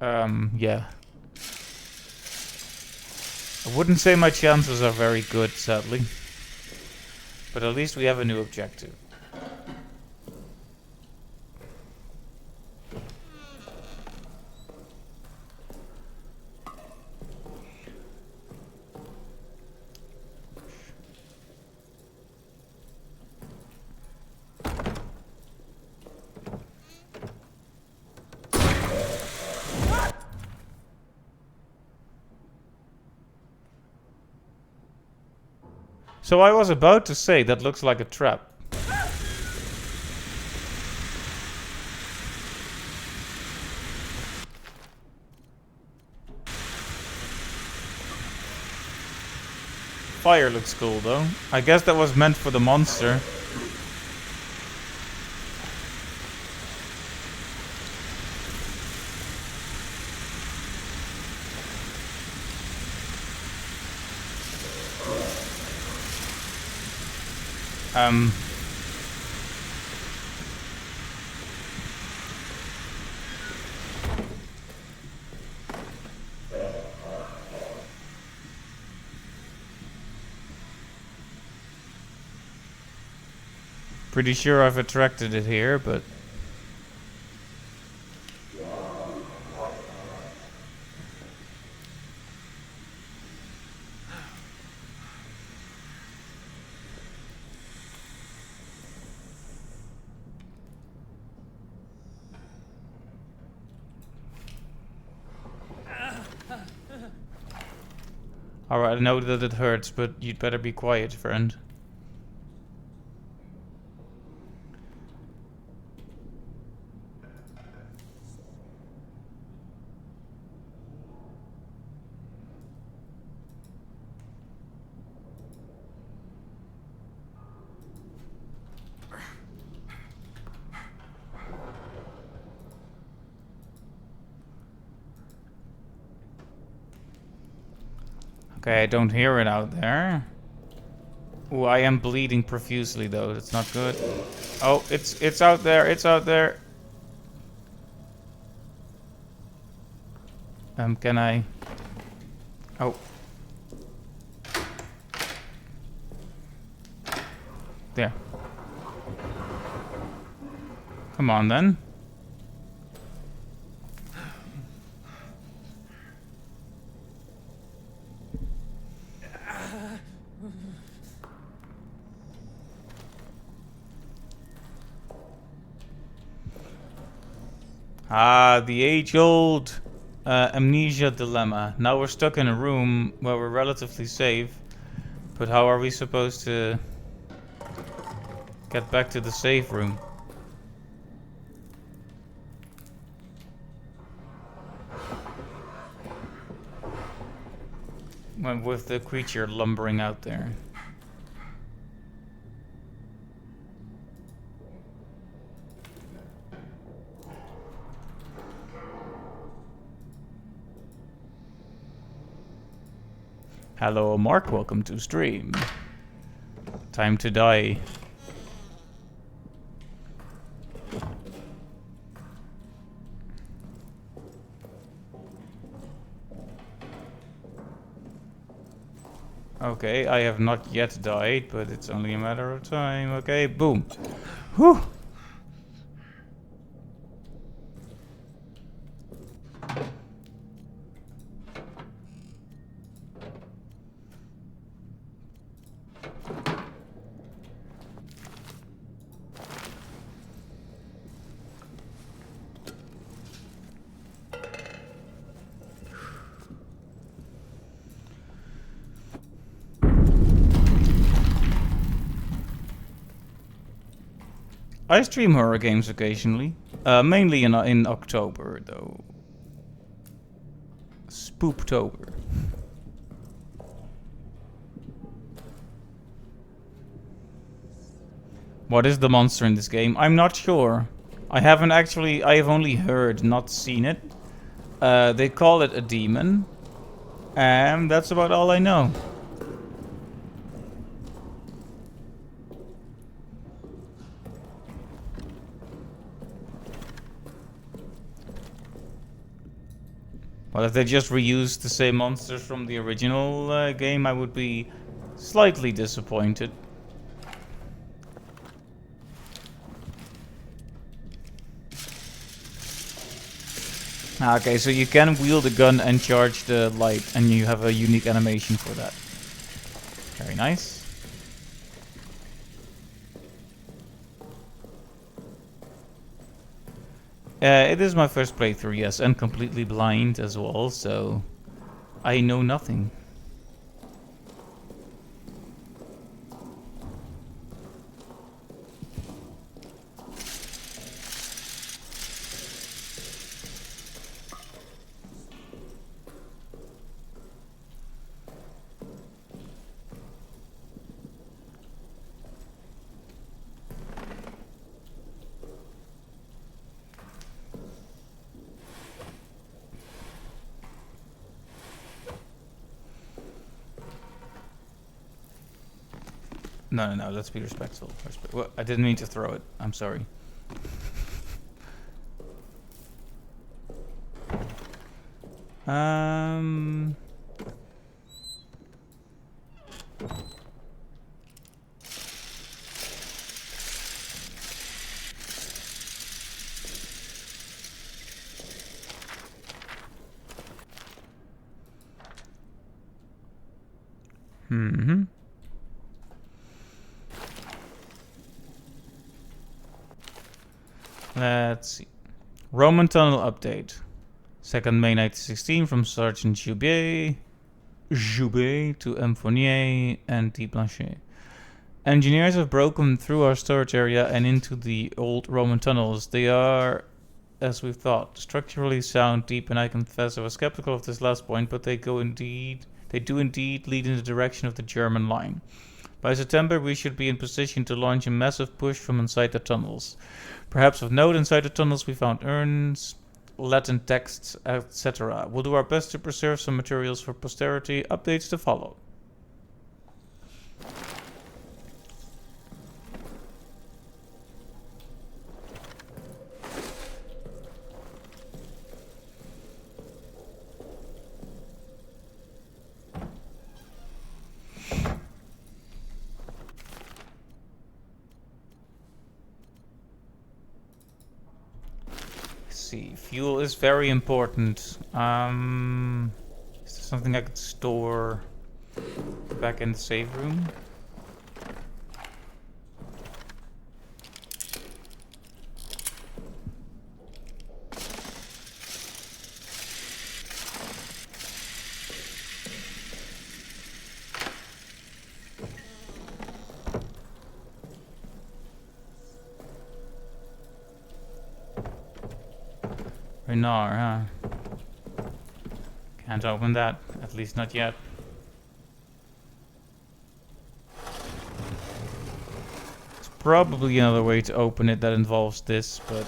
Yeah. I wouldn't say my chances are very good, sadly. But at least we have a new objective. So I was about to say that looks like a trap. Fire looks cool though. I guess that was meant for the monster. Pretty sure I've attracted it here, but... Alright, I know that it hurts, but you'd better be quiet, friend. Okay, I don't hear it out there. Ooh, I am bleeding profusely though. That's not good. Oh, it's out there. It's out there. Can I? Oh. There. Come on then. Ah, the age-old amnesia dilemma. Now we're stuck in a room where we're relatively safe, but how are we supposed to get back to the safe room? When with the creature lumbering out there. Hello, Mark. Welcome to stream. Time to die. Okay, I have not yet died, but it's only a matter of time. Okay, boom. Whew. I stream horror games occasionally, mainly in October though. Spooptober. What is the monster in this game? I'm not sure. I have only heard, not seen it. They call it a demon, and that's about all I know. Well, if they just reused the same monsters from the original game, I would be slightly disappointed. Okay, so you can wield a gun and charge the light, and you have a unique animation for that. Very nice. It is my first playthrough, yes, and completely blind as well, so I know nothing. No, let's be respectful. Well, I didn't mean to throw it. I'm sorry. Mm-hmm. Let's see. Roman tunnel update. 2nd May 1916 from Sergeant Joubert to M. Fournier and D. Blanchet. Engineers have broken through our storage area and into the old Roman tunnels. They are, as we thought, structurally sound, deep, and I confess I was skeptical of this last point, but they do indeed lead in the direction of the German line. By September, we should be in position to launch a massive push from inside the tunnels. Perhaps of note, inside the tunnels we found urns, Latin texts, etc. We'll do our best to preserve some materials for posterity. Updates to follow. See, fuel is very important. Is there something I could store back in the save room? Renard, huh? Can't open that, at least not yet. There's probably another way to open it that involves this, but...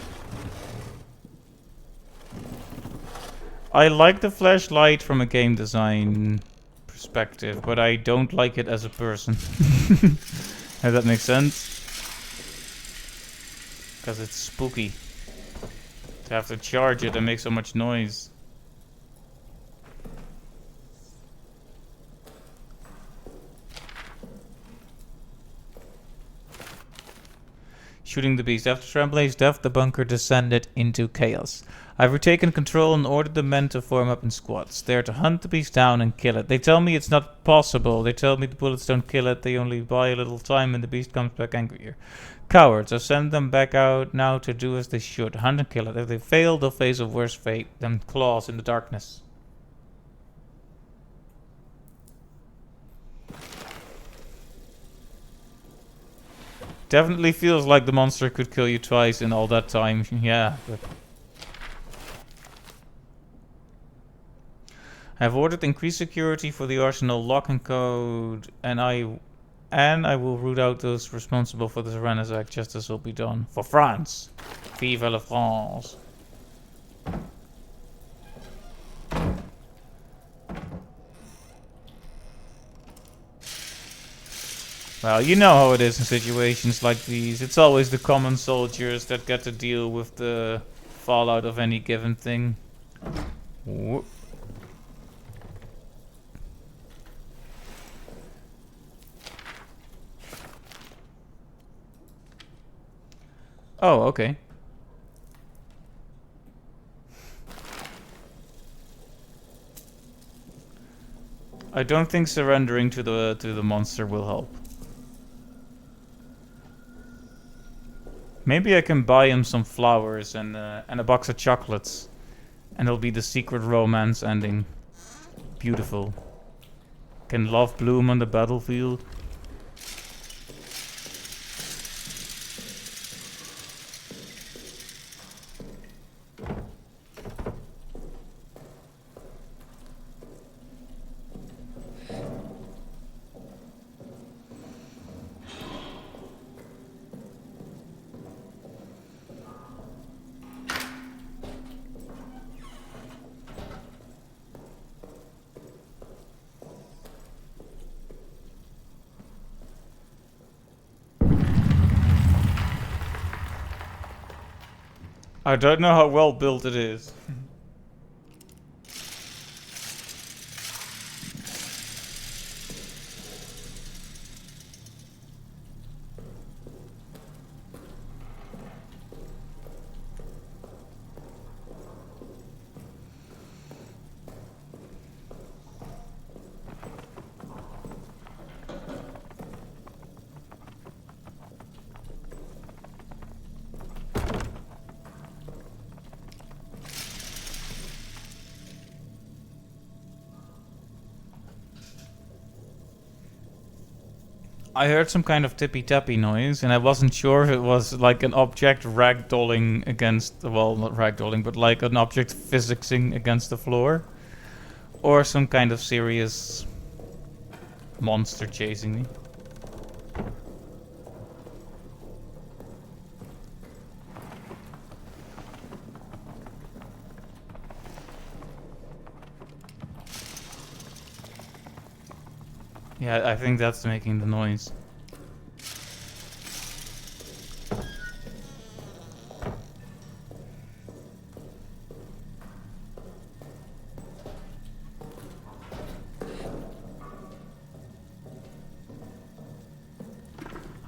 I like the flashlight from a game design perspective, but I don't like it as a person. If that makes sense? Because it's spooky. To have to charge it and make so much noise. Shooting the beast. After Tremblay's death, the bunker descended into chaos. I've retaken control and ordered the men to form up in squads. They are to hunt the beast down and kill it. They tell me it's not possible. They tell me the bullets don't kill it. They only buy a little time and the beast comes back angrier. Cowards. I send them back out now to do as they should. Hunt and kill it. If they fail, they'll face a worse fate than claws in the darkness. Definitely feels like the monster could kill you twice in all that time. Yeah, but... I've ordered increased security for the arsenal lock and code, and I will root out those responsible for the Renaissance. Justice will be done. For France! Vive la France! Well, you know how it is in situations like these. It's always the common soldiers that get to deal with the fallout of any given thing. Whoop. Oh, okay. I don't think surrendering to the monster will help. Maybe I can buy him some flowers and a box of chocolates, and it'll be the secret romance ending. Beautiful. Can love bloom on the battlefield? I don't know how well built it is. I heard some kind of tippy-tappy noise, and I wasn't sure if it was like an object ragdolling against... Well, not ragdolling, but like an object physicsing against the floor. Or some kind of serious monster chasing me. Yeah, I think that's making the noise.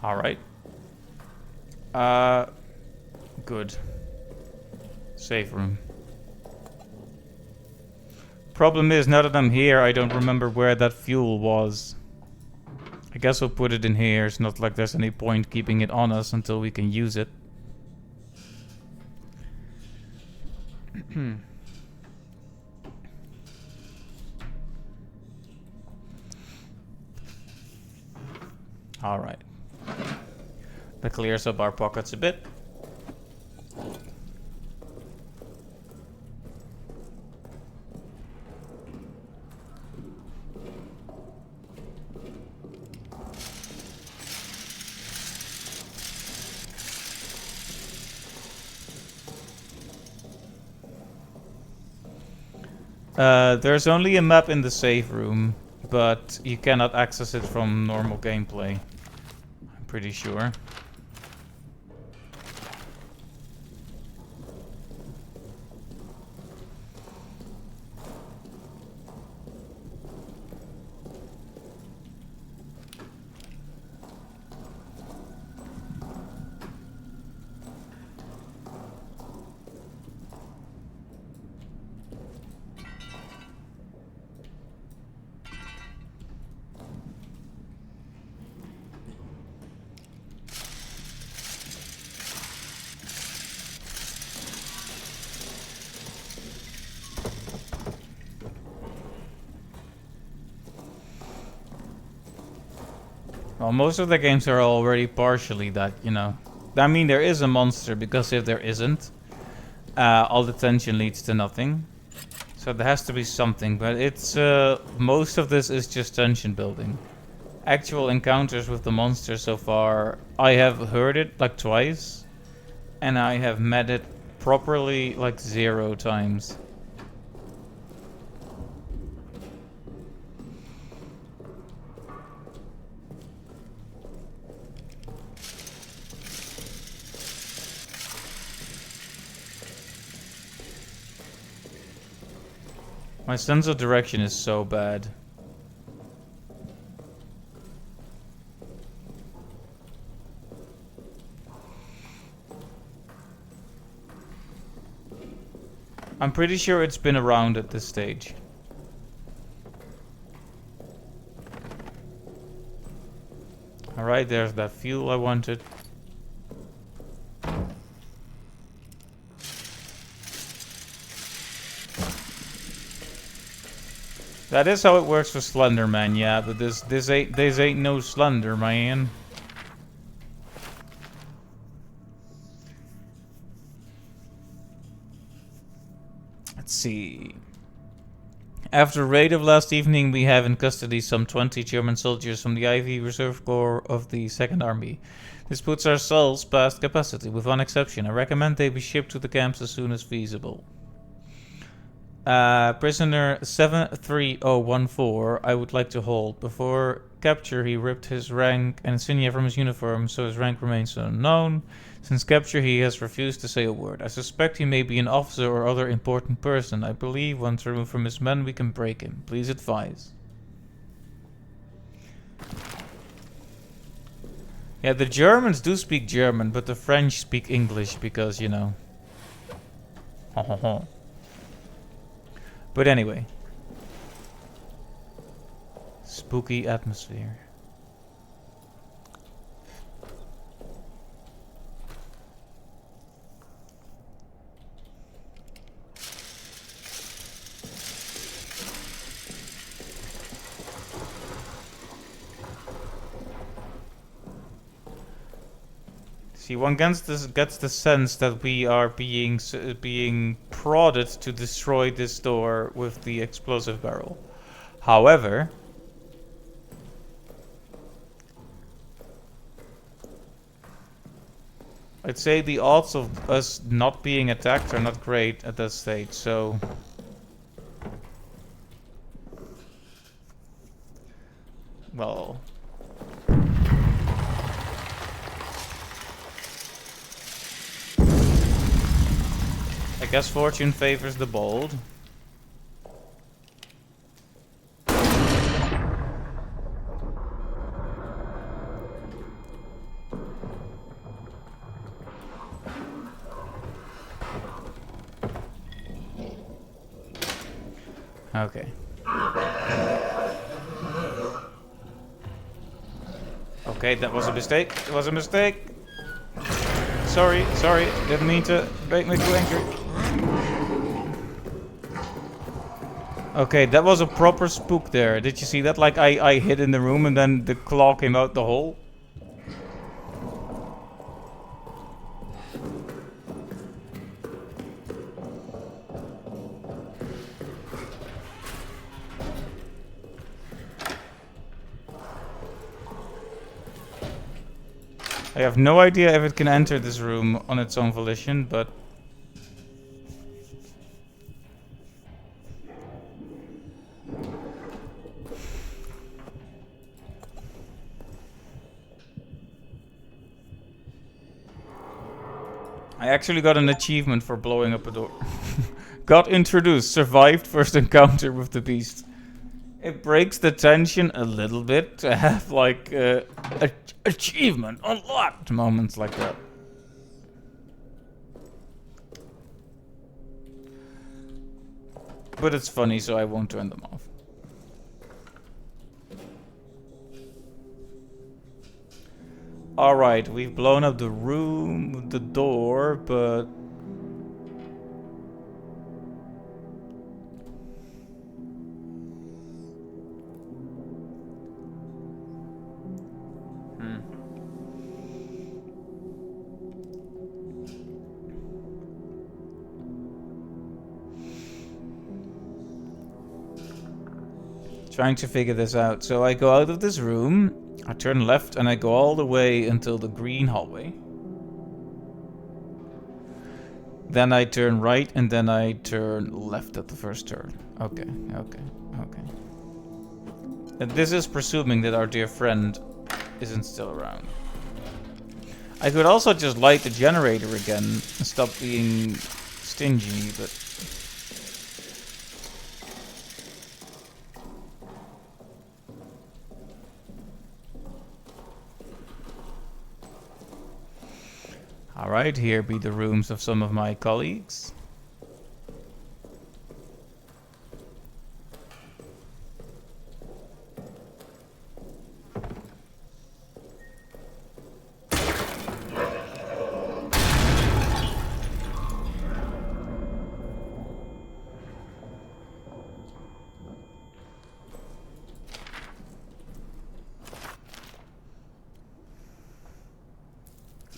Alright. Good. Safe room. Problem is, now that I'm here, I don't remember where that fuel was. I guess we'll put it in here. It's not like there's any point keeping it on us until we can use it. Alright. That clears up our pockets a bit. There's only a map in the save room, but you cannot access it from normal gameplay. I'm pretty sure. Well, most of the games are already partially that, you know. I mean, there is a monster, because if there isn't, all the tension leads to nothing. So there has to be something, but it's, most of this is just tension building. Actual encounters with the monster so far, I have heard it like twice, and I have met it properly like 0 times. My sense of direction is so bad. I'm pretty sure it's been around at this stage. Alright, there's that fuel I wanted. That is how it works for Slender Man, yeah, but this ain't no Slender Man. Let's see. After a raid of last evening, we have in custody some 20 German soldiers from the IV Reserve Corps of the 2nd Army. This puts our cells past capacity, with one exception. I recommend they be shipped to the camps as soon as feasible. Prisoner 73014, I would like to hold. Before capture, he ripped his rank and insignia from his uniform, so his rank remains unknown. Since capture, he has refused to say a word. I suspect he may be an officer or other important person. I believe once removed from his men, we can break him. Please advise. Yeah, the Germans do speak German, but the French speak English because, you know. But anyway. Spooky atmosphere. See, one gets the sense that we are being prodded to destroy this door with the explosive barrel. However, I'd say the odds of us not being attacked are not great at that stage, so... Well... I guess fortune favors the bold. Okay. Okay, that was a mistake. It was a mistake. Sorry, didn't mean to make you angry. Okay, that was a proper spook there. Did you see that? Like, I hid in the room and then the claw came out the hole. I have no idea if it can enter this room on its own volition, but... I actually got an achievement for blowing up a door. Got introduced, survived first encounter with the beast. It breaks the tension a little bit to have like achievement unlocked moments like that. But it's funny, so I won't turn them off. Alright, we've blown up the room, the door, but... Trying to figure this out. So I go out of this room, I turn left, and I go all the way until the green hallway. Then I turn right, and then I turn left at the first turn. Okay. And this is presuming that our dear friend isn't still around. I could also just light the generator again and stop being stingy, but... Alright, here be the rooms of some of my colleagues.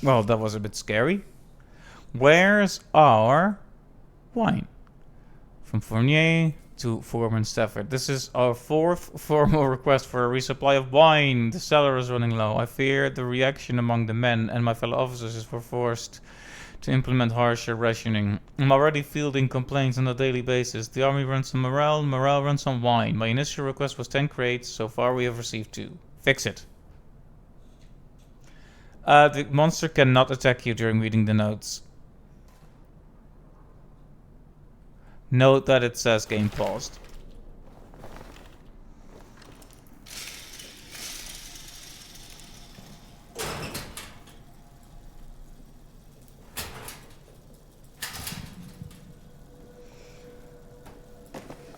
Well, that was a bit scary. Where's our wine? From Fournier to Foreman Stafford. This is our fourth formal request for a resupply of wine. The cellar is running low. I fear the reaction among the men and my fellow officers is we're forced to implement harsher rationing. I'm already fielding complaints on a daily basis. The army runs on morale runs on wine. My initial request was 10 crates. So far we have received 2. Fix it. The monster cannot attack you during reading the notes. Note that it says game paused.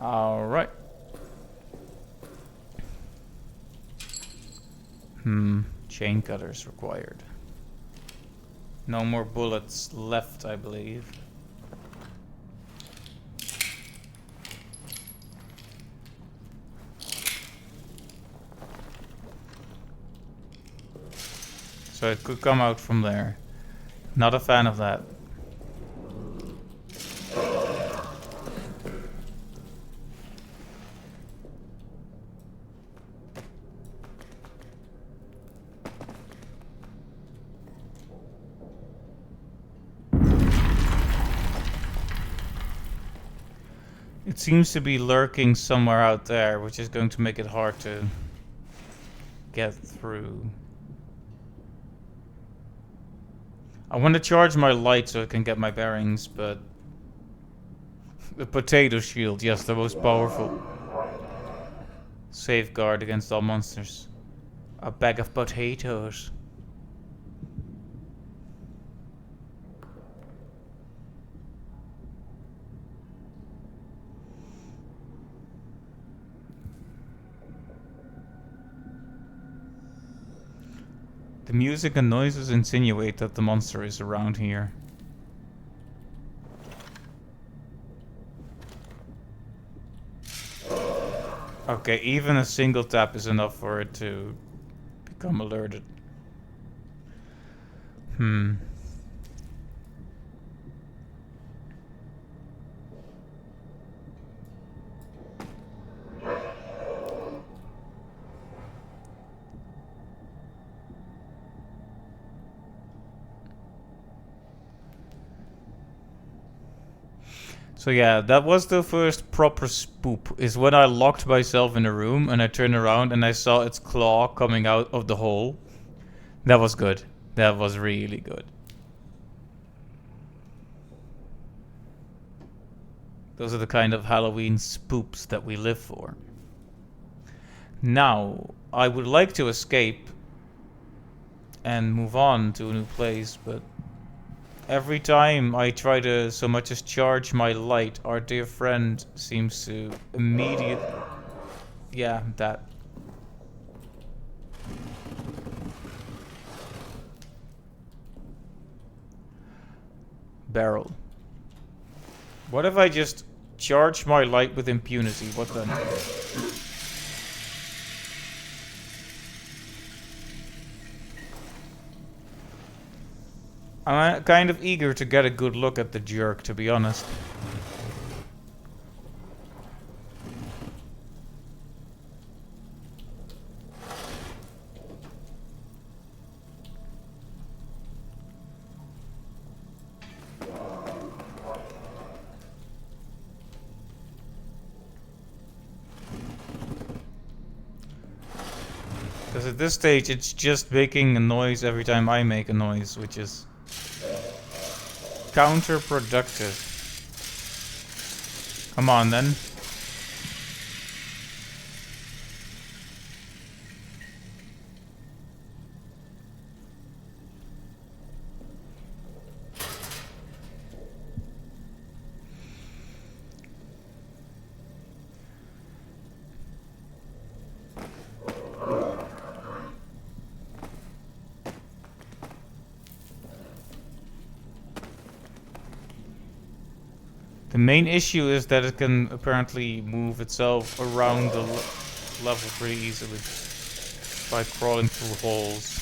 Alright. Chain cutters required. No more bullets left, I believe. So it could come out from there. Not a fan of that. It seems to be lurking somewhere out there, which is going to make it hard to get through. I want to charge my light so I can get my bearings, but the potato shield, yes, the most powerful safeguard against all monsters. A bag of potatoes. The music and noises insinuate that the monster is around here. Okay, even a single tap is enough for it to become alerted. So yeah, that was the first proper spook, is when I locked myself in a room and I turned around and I saw its claw coming out of the hole. That was good. That was really good. Those are the kind of Halloween spooks that we live for. Now, I would like to escape and move on to a new place, but every time I try to so much as charge my light, our dear friend seems to immediately... Yeah, that. Barrel. What if I just charge my light with impunity? What then? I'm kind of eager to get a good look at the jerk, to be honest. Because at this stage, it's just making a noise every time I make a noise, which is counterproductive. Come on, then. The main issue is that it can apparently move itself around the level pretty easily by crawling through holes.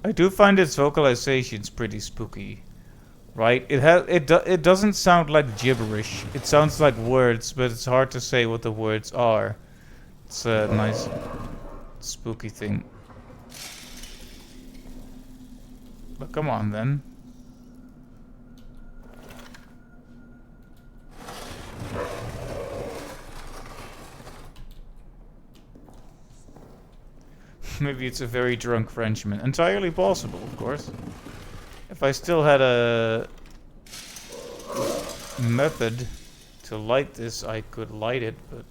I do find its vocalizations pretty spooky, right? It doesn't sound like gibberish. It sounds like words, but it's hard to say what the words are. It's a nice spooky thing. But come on, then. Maybe it's a very drunk Frenchman. Entirely possible, of course. If I still had a method to light this, I could light it, but...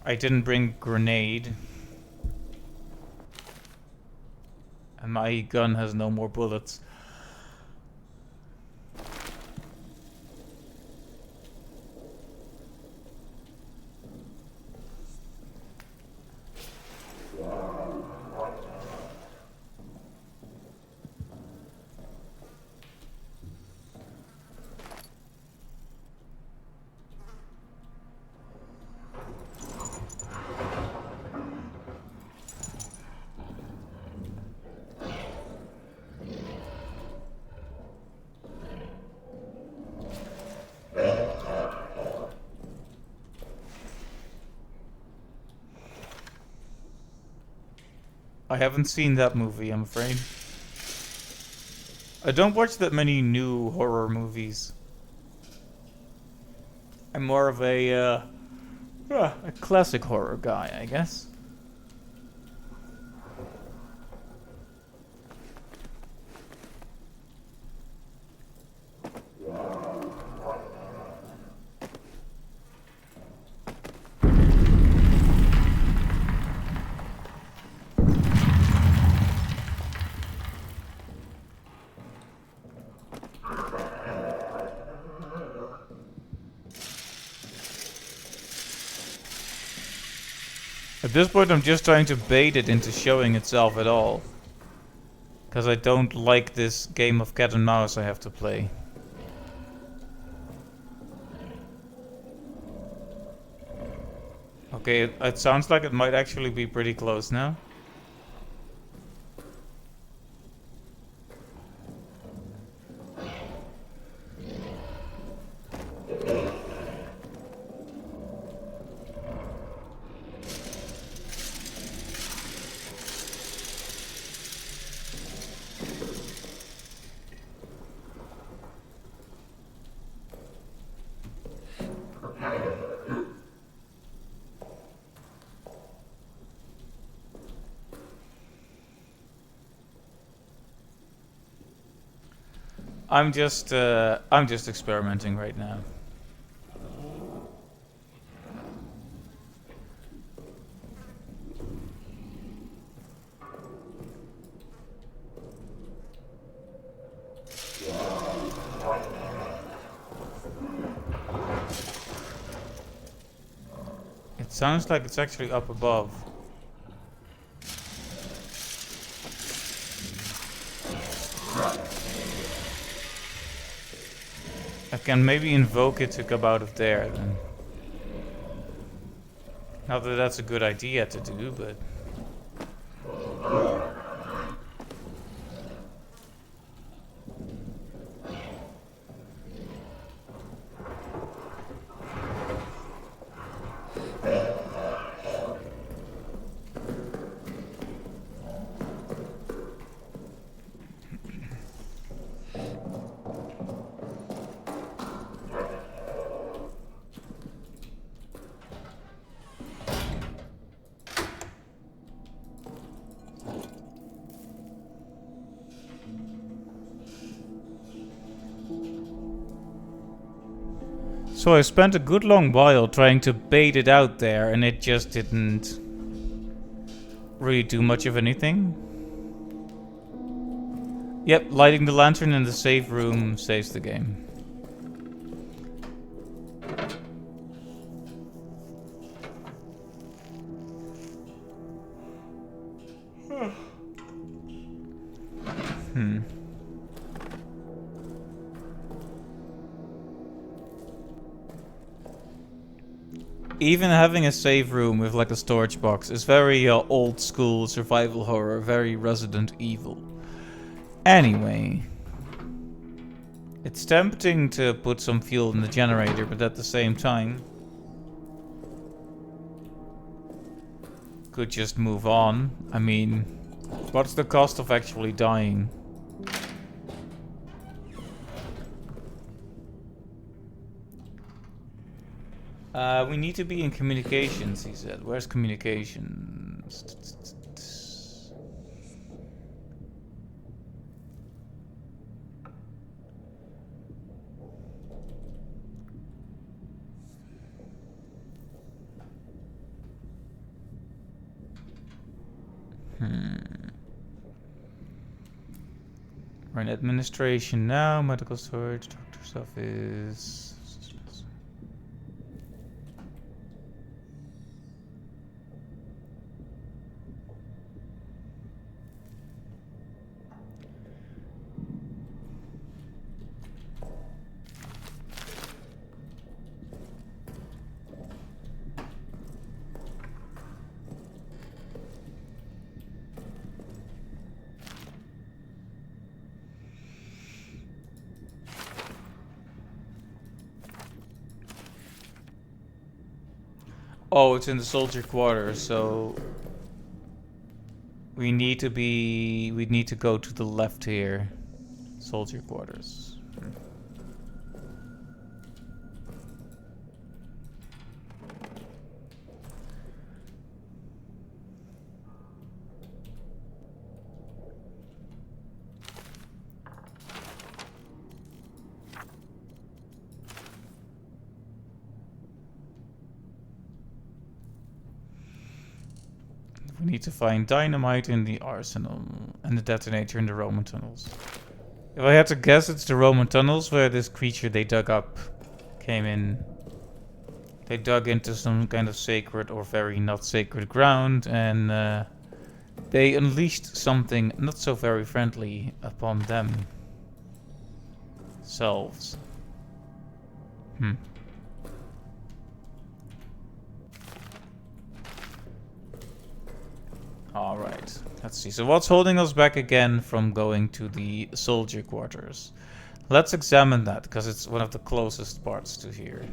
I didn't bring grenade. And my gun has no more bullets. I haven't seen that movie, I'm afraid. I don't watch that many new horror movies. I'm more of a classic horror guy, I guess. At this point, I'm just trying to bait it into showing itself at all. Because I don't like this game of cat and mouse I have to play. Okay, it sounds like it might actually be pretty close now. I'm just experimenting right now. It sounds like it's actually up above. I can maybe invoke it to come out of there then. Not that that's a good idea to do, but... So I spent a good long while trying to bait it out there, and it just didn't really do much of anything. Yep, lighting the lantern in the save room saves the game. Even having a save room with like a storage box is very old school survival horror, very Resident Evil. Anyway, it's tempting to put some fuel in the generator, but at the same time, could just move on. I mean, what's the cost of actually dying? We need to be in communications, he said. Where's communications? We're in administration now, medical storage, doctor's office. Oh, it's in the soldier quarters, so... We need to go to the left here. Soldier quarters. We need to find dynamite in the arsenal and the detonator in the Roman tunnels. If I had to guess, it's the Roman tunnels where this creature they dug up came in. They dug into some kind of sacred or very not sacred ground, and they unleashed something not so very friendly upon themselves. Alright, let's see. So what's holding us back again from going to the soldier quarters? Let's examine that, because it's one of the closest parts to here.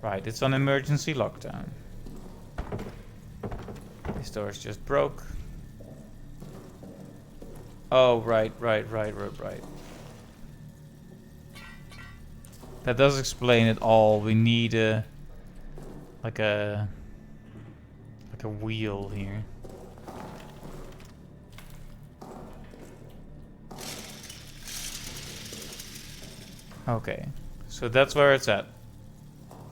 Right, it's on emergency lockdown. This door's just broke. Oh, right. That does explain it all. We need like a wheel here. Okay, so that's where it's at.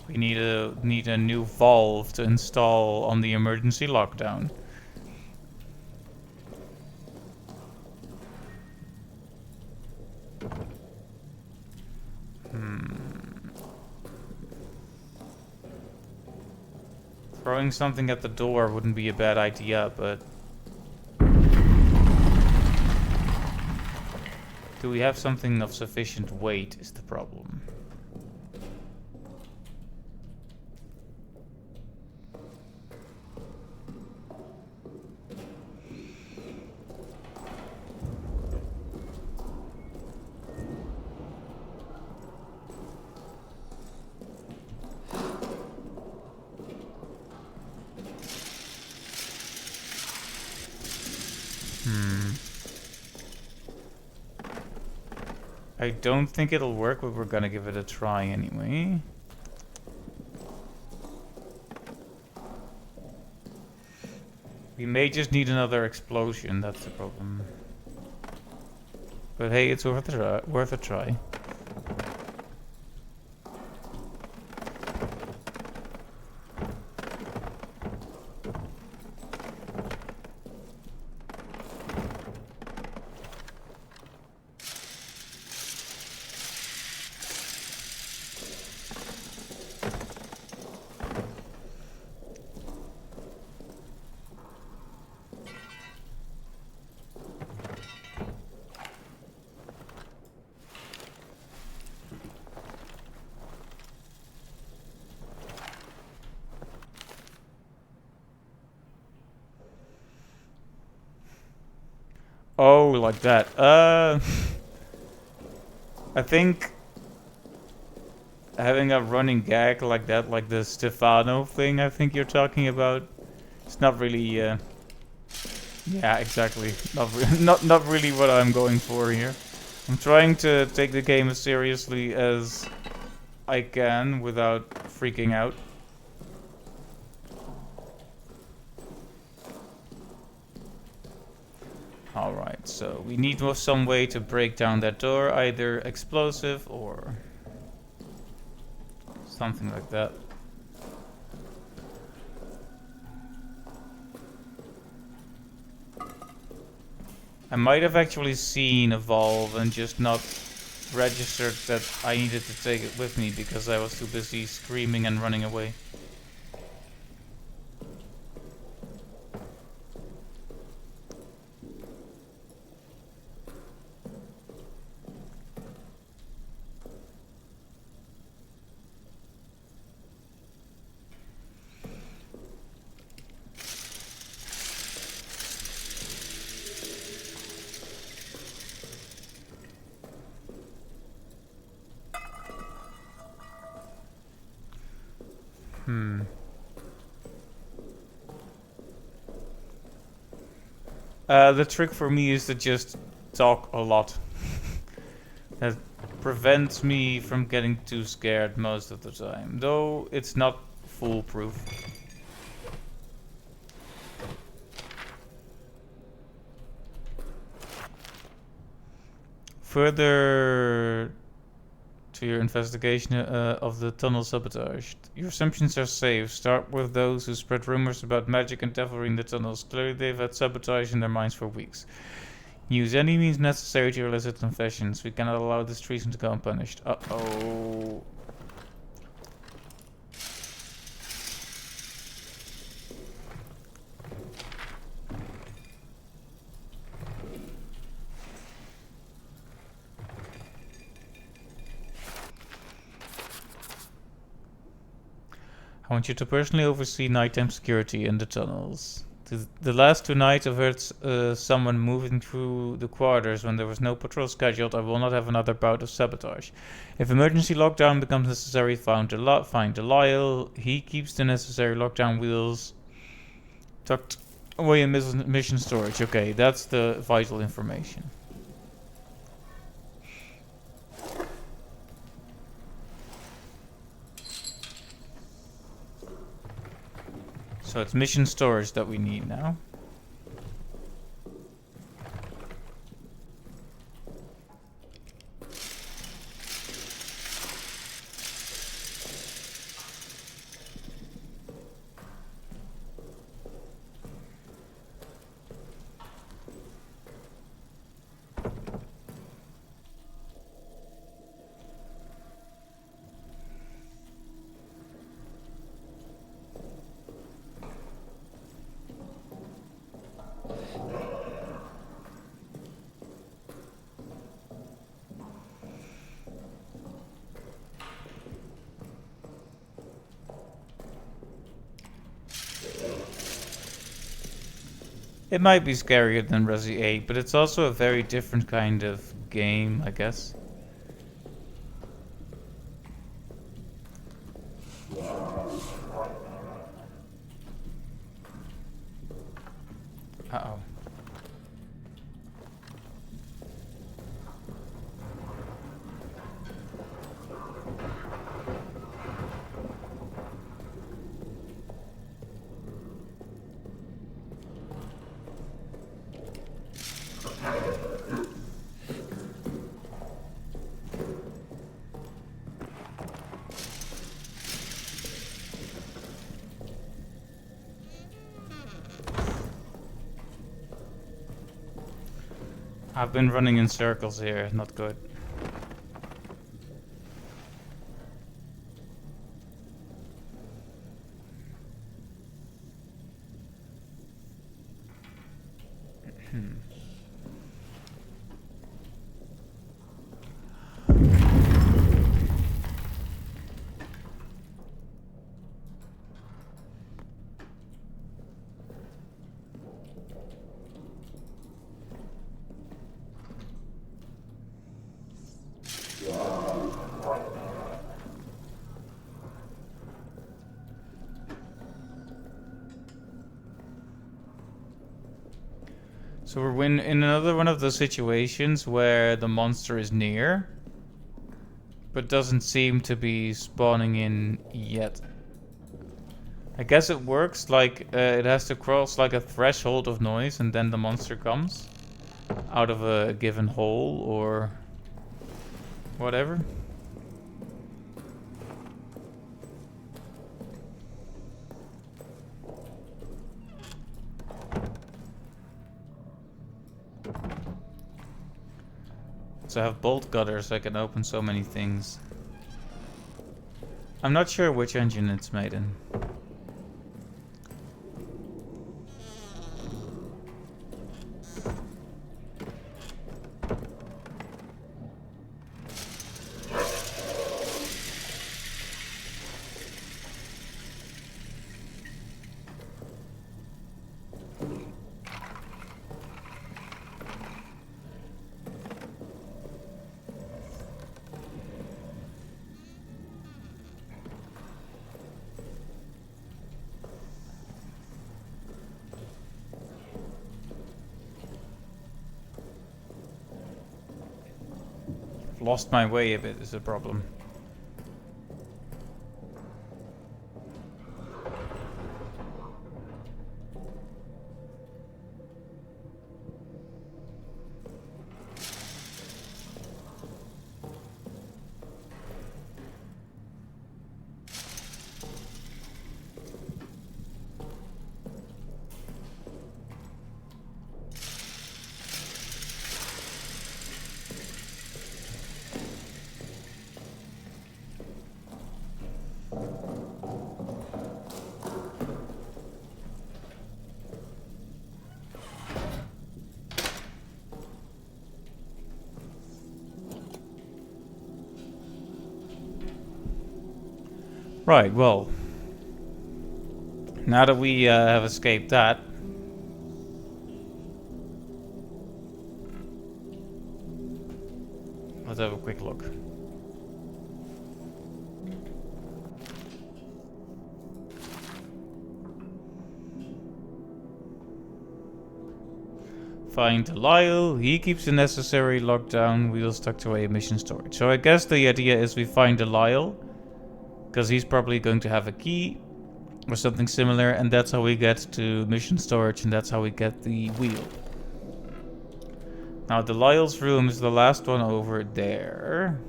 We need a new valve to install on the emergency lockdown. Throwing something at the door wouldn't be a bad idea, but do we have something of sufficient weight is the problem. I don't think it'll work, but we're gonna give it a try anyway. We may just need another explosion, that's the problem. But hey, it's worth a try. Oh, like that. I think having a running gag like that, like the Stefano thing I think you're talking about, it's not really, yeah, exactly. Not really what I'm going for here. I'm trying to take the game as seriously as I can without freaking out. Alright, so we need some way to break down that door, either explosive or something like that. I might have actually seen a valve and just not registered that I needed to take it with me because I was too busy screaming and running away. The trick for me is to just talk a lot. That prevents me from getting too scared most of the time, though it's not foolproof. Further to your investigation of the tunnel sabotage, your assumptions are safe. Start with those who spread rumors about magic and devilry in the tunnels. Clearly they've had sabotage in their minds for weeks. Use any means necessary to elicit confessions. We cannot allow this treason to go unpunished. Uh-oh. I want you to personally oversee nighttime security in the tunnels. The last 2 nights I've heard someone moving through the quarters when there was no patrol scheduled. I will not have another bout of sabotage. If emergency lockdown becomes necessary, find Delisle. He keeps the necessary lockdown wheels tucked away in mission storage. Okay, that's the vital information. So it's mission storage that we need now. It might be scarier than Resi 8, but it's also a very different kind of game, I guess. Uh-oh. I've been running in circles here, not good. So we're in another one of those situations where the monster is near, but doesn't seem to be spawning in yet. I guess it works like it has to cross like a threshold of noise and then the monster comes out of a given hole or whatever. So I have bolt cutters, I can open so many things. I'm not sure which engine it's made in. lost my way a bit is a problem. Right, well, now that we have escaped that, let's have a quick look. Find Delisle. He keeps the necessary lockdown wheels tucked away in mission storage. So I guess the idea is we find Delisle, because he's probably going to have a key or something similar, and that's how we get to mission storage, and that's how we get the wheel. Now Delisle's room is the last one over there.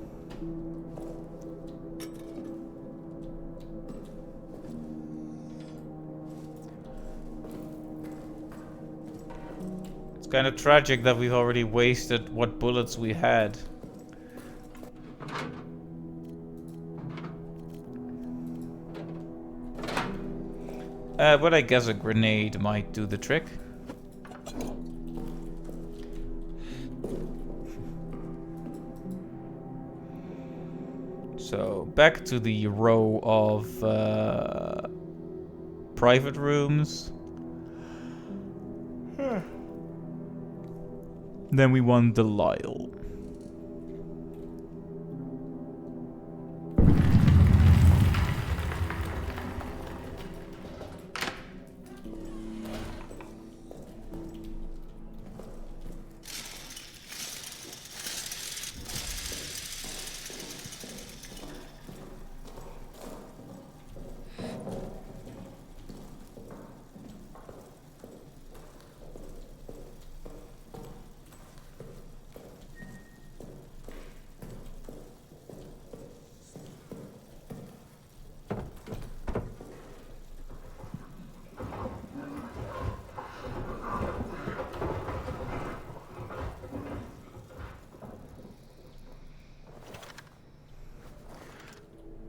It's kind of tragic that we've already wasted what bullets we had. But I guess a grenade might do the trick. So, back to the row of private rooms. Then we want Delisle.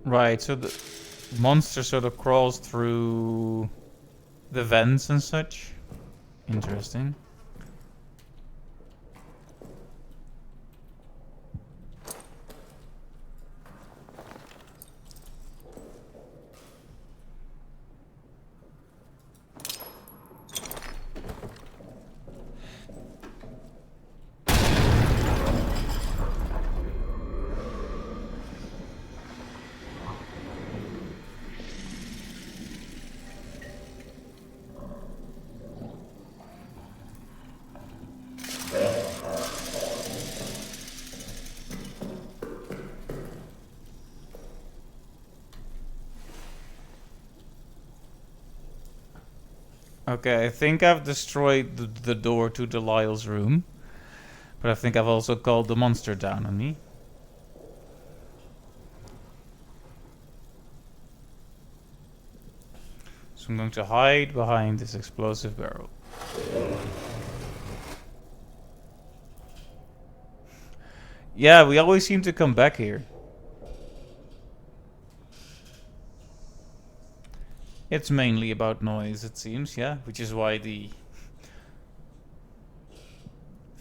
Right, so the monster sort of crawls through the vents and such. Interesting. Okay, I think I've destroyed the door to Delisle's room. But I think I've also called the monster down on me. So I'm going to hide behind this explosive barrel. Yeah, we always seem to come back here. It's mainly about noise, it seems, yeah, which is why the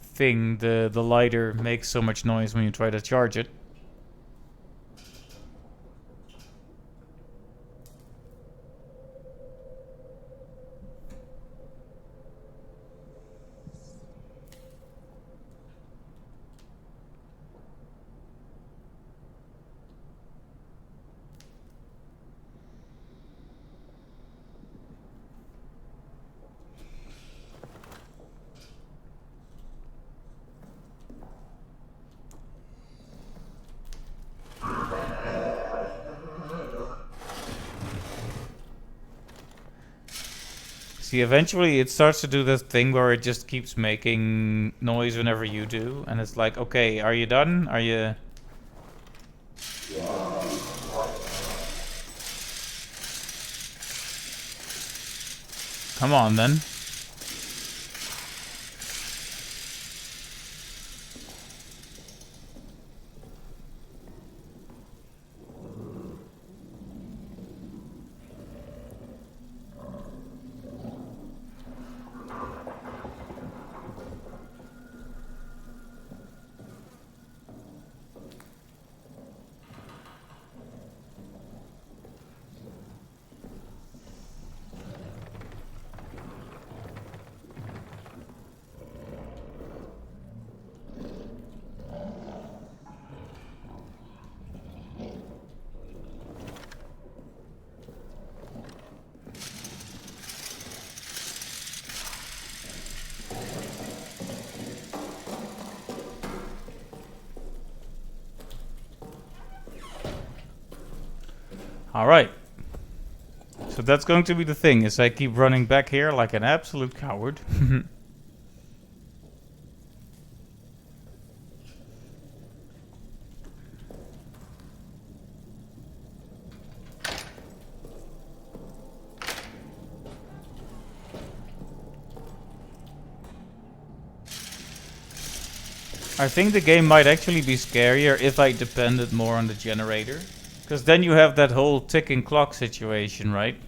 thing, the lighter, makes so much noise when you try to charge it. See, eventually it starts to do this thing where it just keeps making noise whenever you do, and it's like, okay, are you done? Are you... Come on, then. Alright. So that's going to be the thing, is I keep running back here like an absolute coward. I think the game might actually be scarier if I depended more on the generator. Because then you have that whole ticking clock situation, right?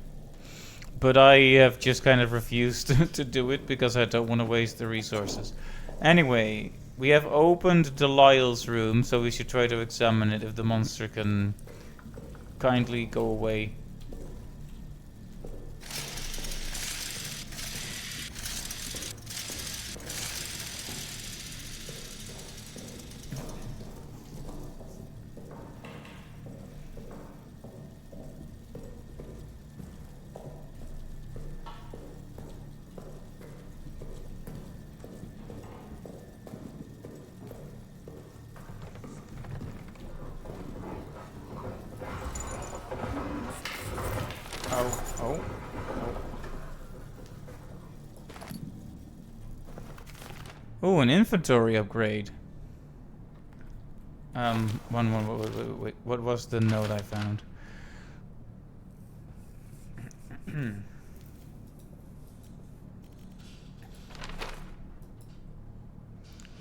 But I have just kind of refused to do it because I don't want to waste the resources. Anyway, we have opened Delisle's room, so we should try to examine it if the monster can kindly go away. Oh, an inventory upgrade. Wait. What was the note I found?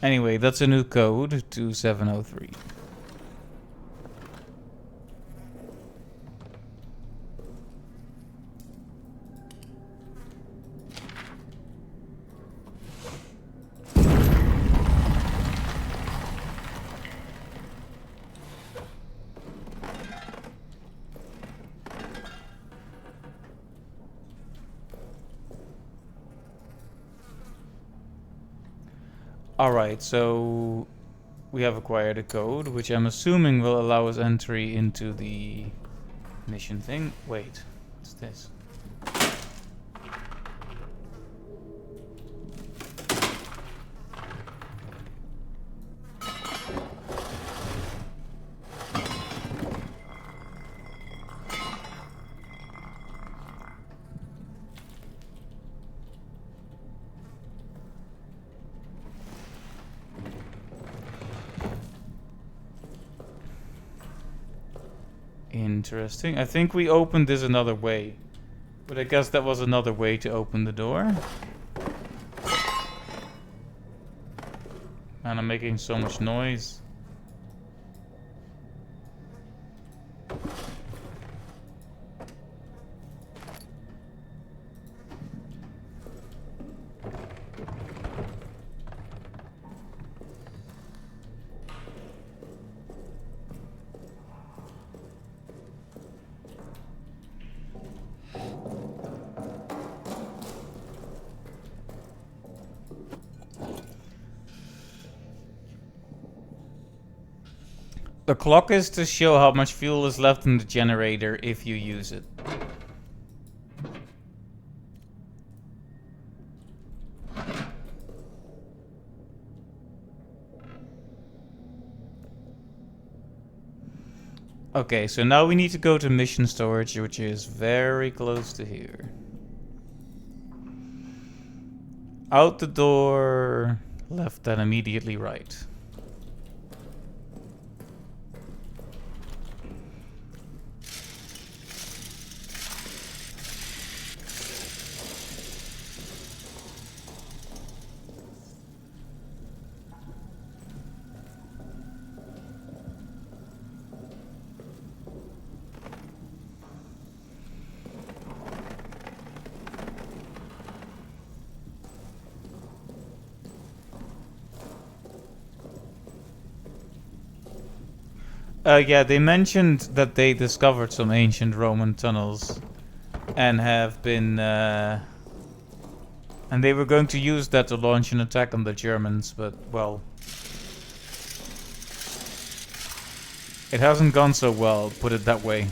Anyway, that's a new code, 2703. Alright, so we have acquired a code, which I'm assuming will allow us entry into the mission thing. Wait, what's this? Interesting. I think we opened this another way. But I guess that was another way to open the door. And I'm making so much noise. The clock is to show how much fuel is left in the generator if you use it. Okay, so now we need to go to mission storage, which is very close to here. Out the door, left, then immediately right. Yeah, they mentioned that they discovered some ancient Roman tunnels and have been, and they were going to use that to launch an attack on the Germans, but, well, it hasn't gone so well, put it that way.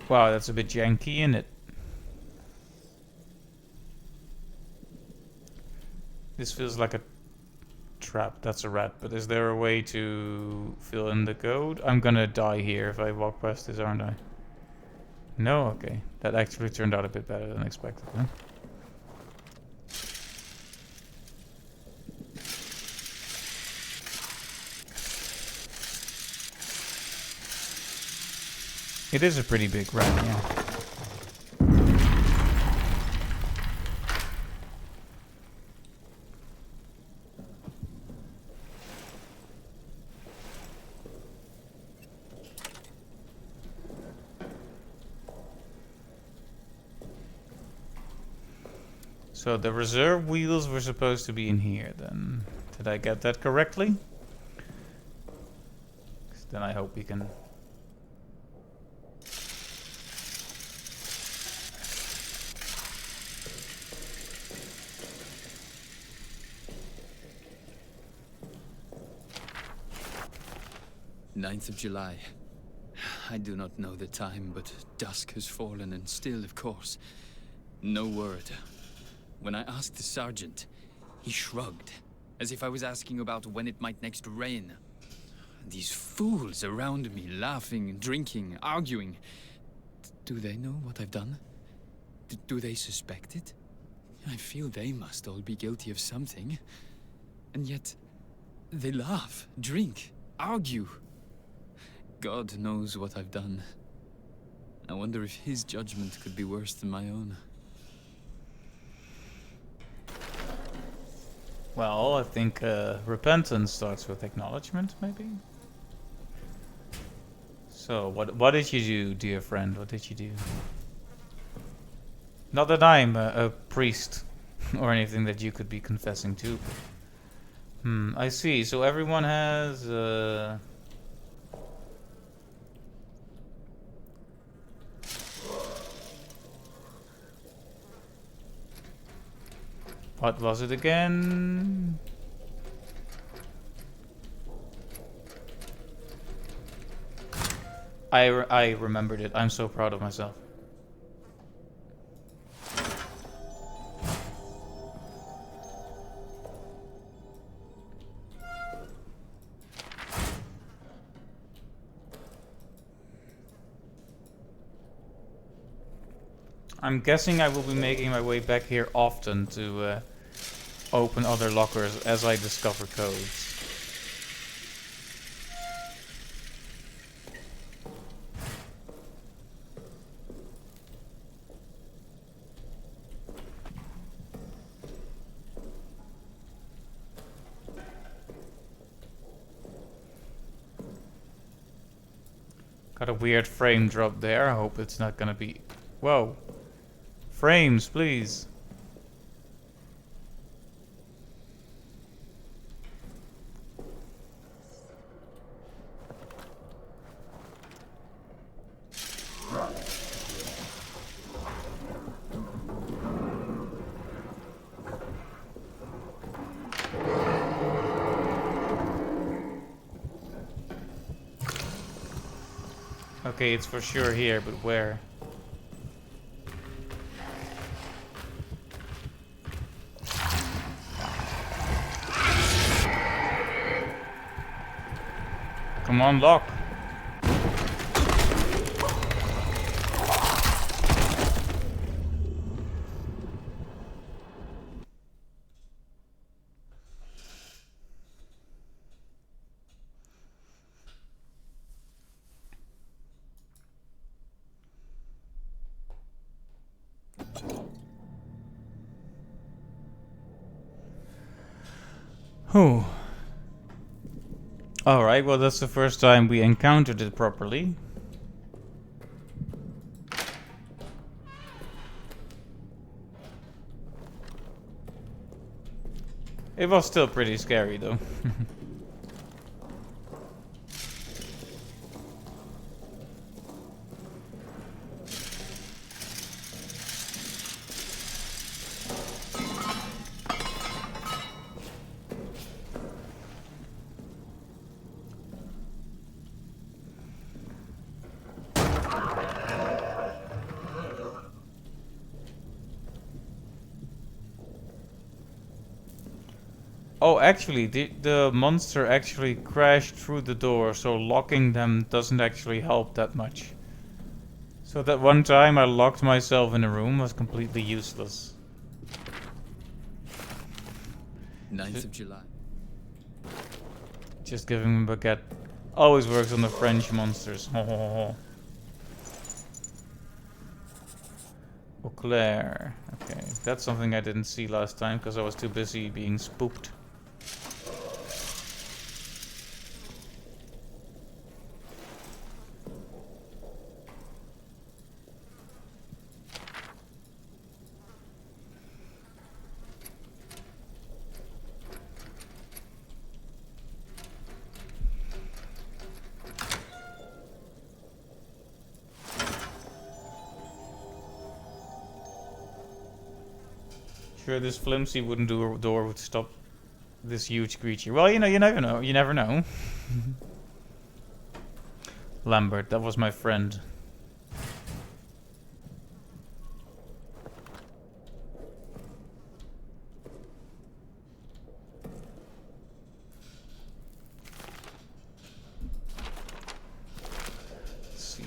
Wow, that's a bit janky, isn't it? This feels like a trap. That's a rat. But is there a way to fill in the code? I'm gonna die here if I walk past this, aren't I? No? Okay. That actually turned out a bit better than expected, huh? It is a pretty big rat, yeah. So the reserve wheels were supposed to be in here then. Did I get that correctly? 'Cause then I hope we can... Ninth of July. I do not know the time, but dusk has fallen, and still, of course, no word. When I asked the sergeant, he shrugged, as if I was asking about when it might next rain. These fools around me, laughing, drinking, arguing. Do they know what I've done? Do they suspect it? I feel they must all be guilty of something. And yet, they laugh, drink, argue. God knows what I've done. I wonder if his judgment could be worse than my own. Well, I think repentance starts with acknowledgement, maybe? So, what did you do, dear friend? What did you do? Not that I'm a priest or anything that you could be confessing to. I see. So everyone has... What was it again? I remembered it. I'm so proud of myself. I'm guessing I will be making my way back here often to open other lockers as I discover codes. Got a weird frame drop there. I hope it's not gonna be... Whoa. Frames, please. Okay, it's for sure here, but where? Come on, lock. Whew. Alright, well that's the first time we encountered it properly. It was still pretty scary though. Oh, actually, the monster actually crashed through the door, so locking them doesn't actually help that much. So that one time I locked myself in a room was completely useless. 9th of July. Just giving him a baguette always works on the French monsters. Au clair. Okay, that's something I didn't see last time because I was too busy being spooked. Sure, this flimsy wooden door would stop this huge creature. Well, you know, you never know. You never know. Lambert, that was my friend. Let's see.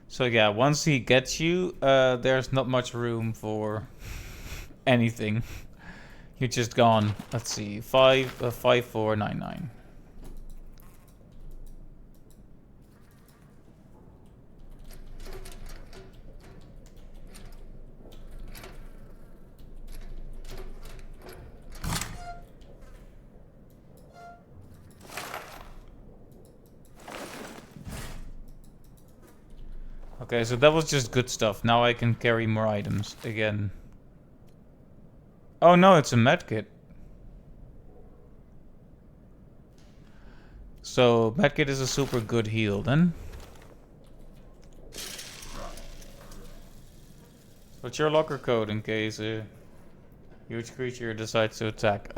So yeah, once he gets you, there's not much room for anything. You're just gone. Let's see, 5499. Okay, so that was just good stuff. Now I can carry more items again. Oh no, it's a medkit. So medkit is a super good heal then. What's your locker code in case a huge creature decides to attack?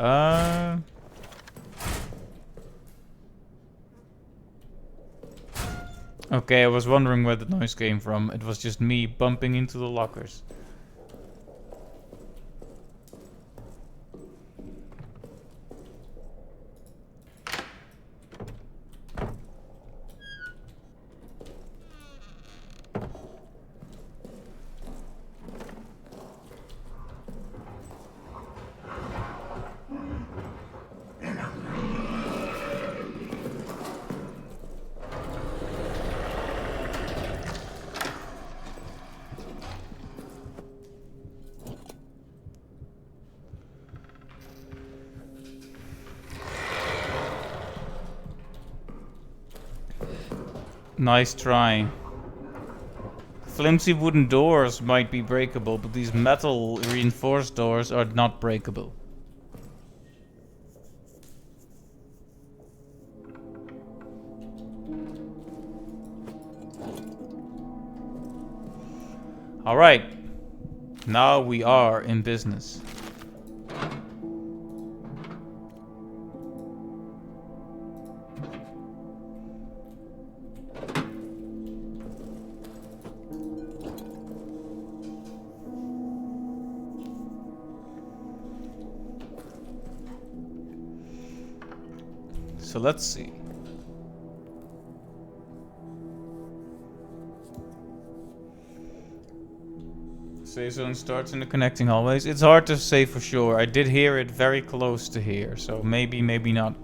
Okay, I was wondering where the noise came from. It was just me bumping into the lockers. Nice try. Flimsy wooden doors might be breakable, but these metal reinforced doors are not breakable. Alright. Now we are in business. So let's see. Save zone starts in the connecting hallways. It's hard to say for sure. I did hear it very close to here, so maybe, maybe not.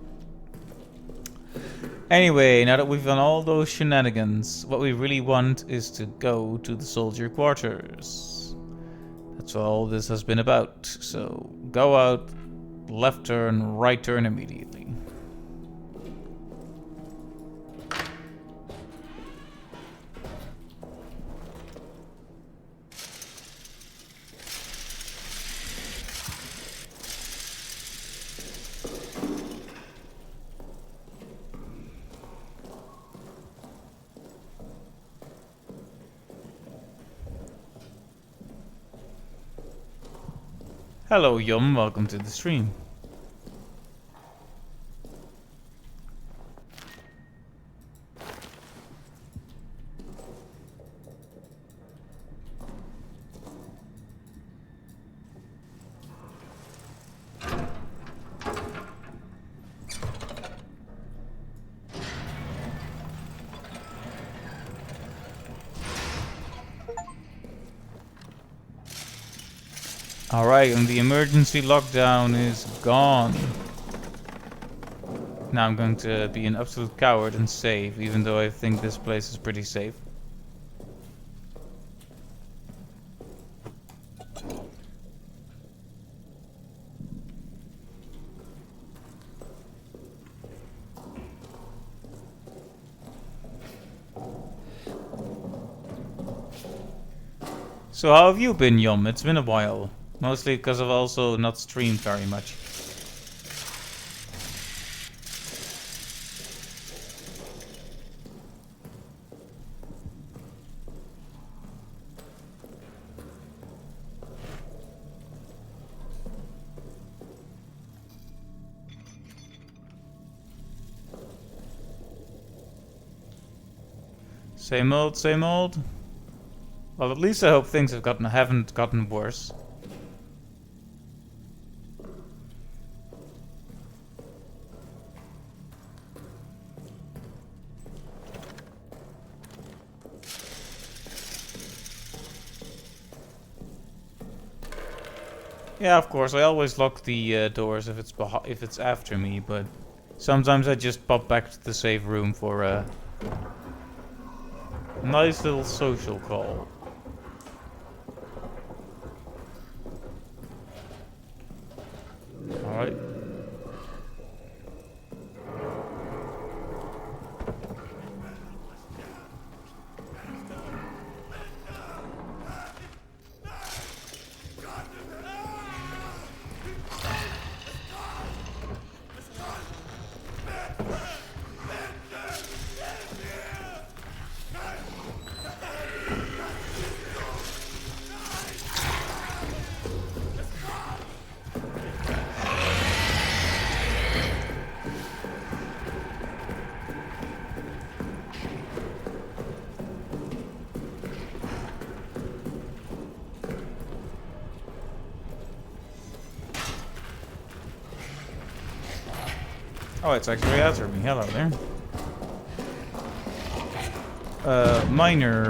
Anyway, now that we've done all those shenanigans, what we really want is to go to the soldier quarters. That's what all this has been about. So go out, left turn, right turn immediately. Hello Yum, welcome to the stream. Alright, and the emergency lockdown is gone. Now I'm going to be an absolute coward and save, even though I think this place is pretty safe. So how have you been, Yum? It's been a while. Mostly because I've also not streamed very much. Same old, same old. Well, at least I hope things haven't gotten worse. Yeah, of course. I always lock the doors if it's after me, but sometimes I just pop back to the safe room for a nice little social call. All right. Oh, it's actually answered me. Hello there. Minor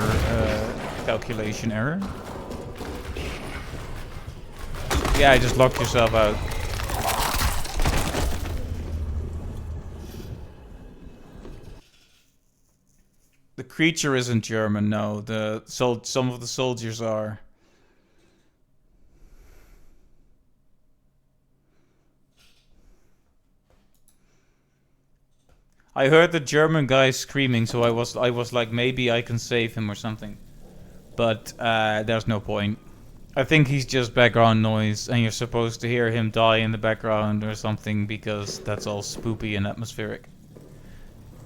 calculation error. Yeah, just locked yourself out. The creature isn't German, no. Some of the soldiers are. I heard the German guy screaming, so I was like, maybe I can save him or something. But there's no point. I think he's just background noise, and you're supposed to hear him die in the background or something because that's all spoopy and atmospheric.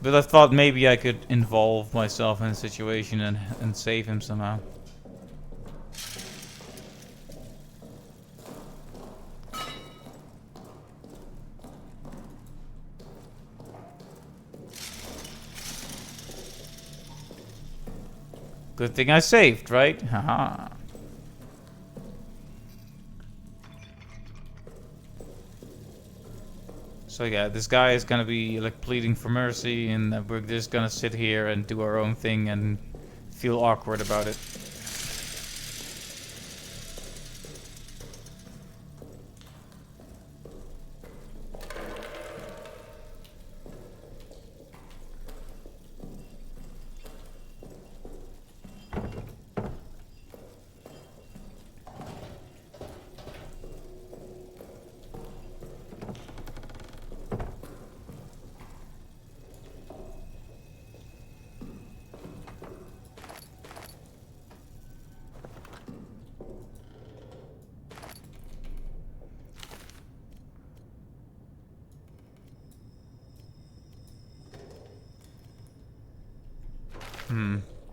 But I thought maybe I could involve myself in the situation and save him somehow. Good thing I saved, right? Haha. So yeah, this guy is gonna be like pleading for mercy, and we're just gonna sit here and do our own thing and feel awkward about it.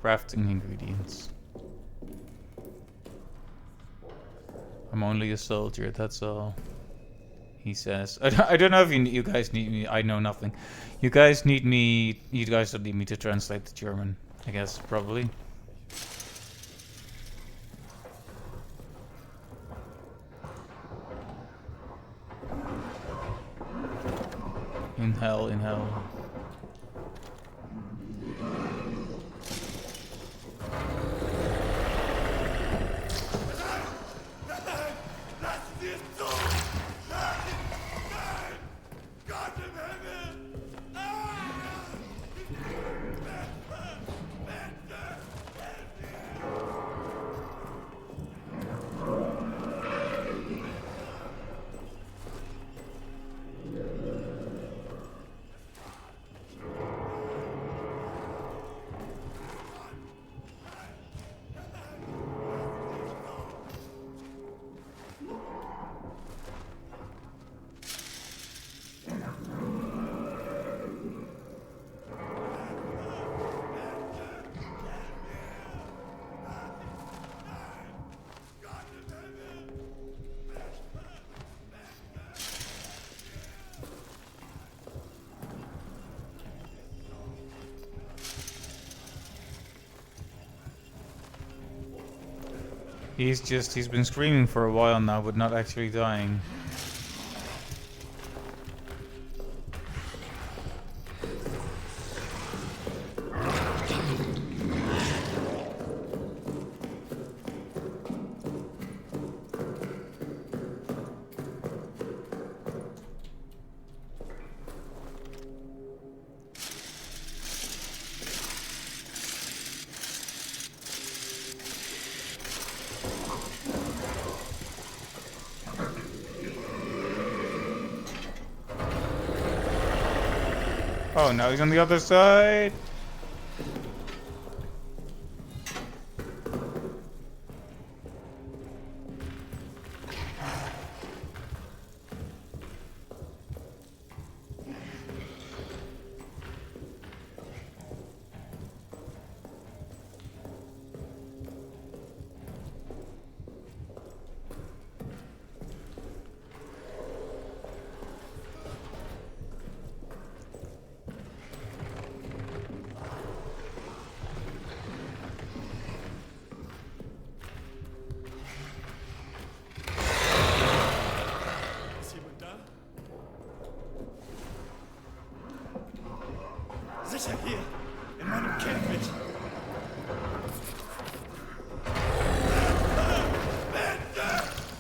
Crafting ingredients. I'm only a soldier, that's all. He says. I don't know if you guys need me. I know nothing. You guys need me. You guys don't need me to translate the German. I guess, probably. In hell, in hell. He's been screaming for a while now, but not actually dying. Oh, now he's on the other side. Sicher hier, in meinem Käfig. Bitte,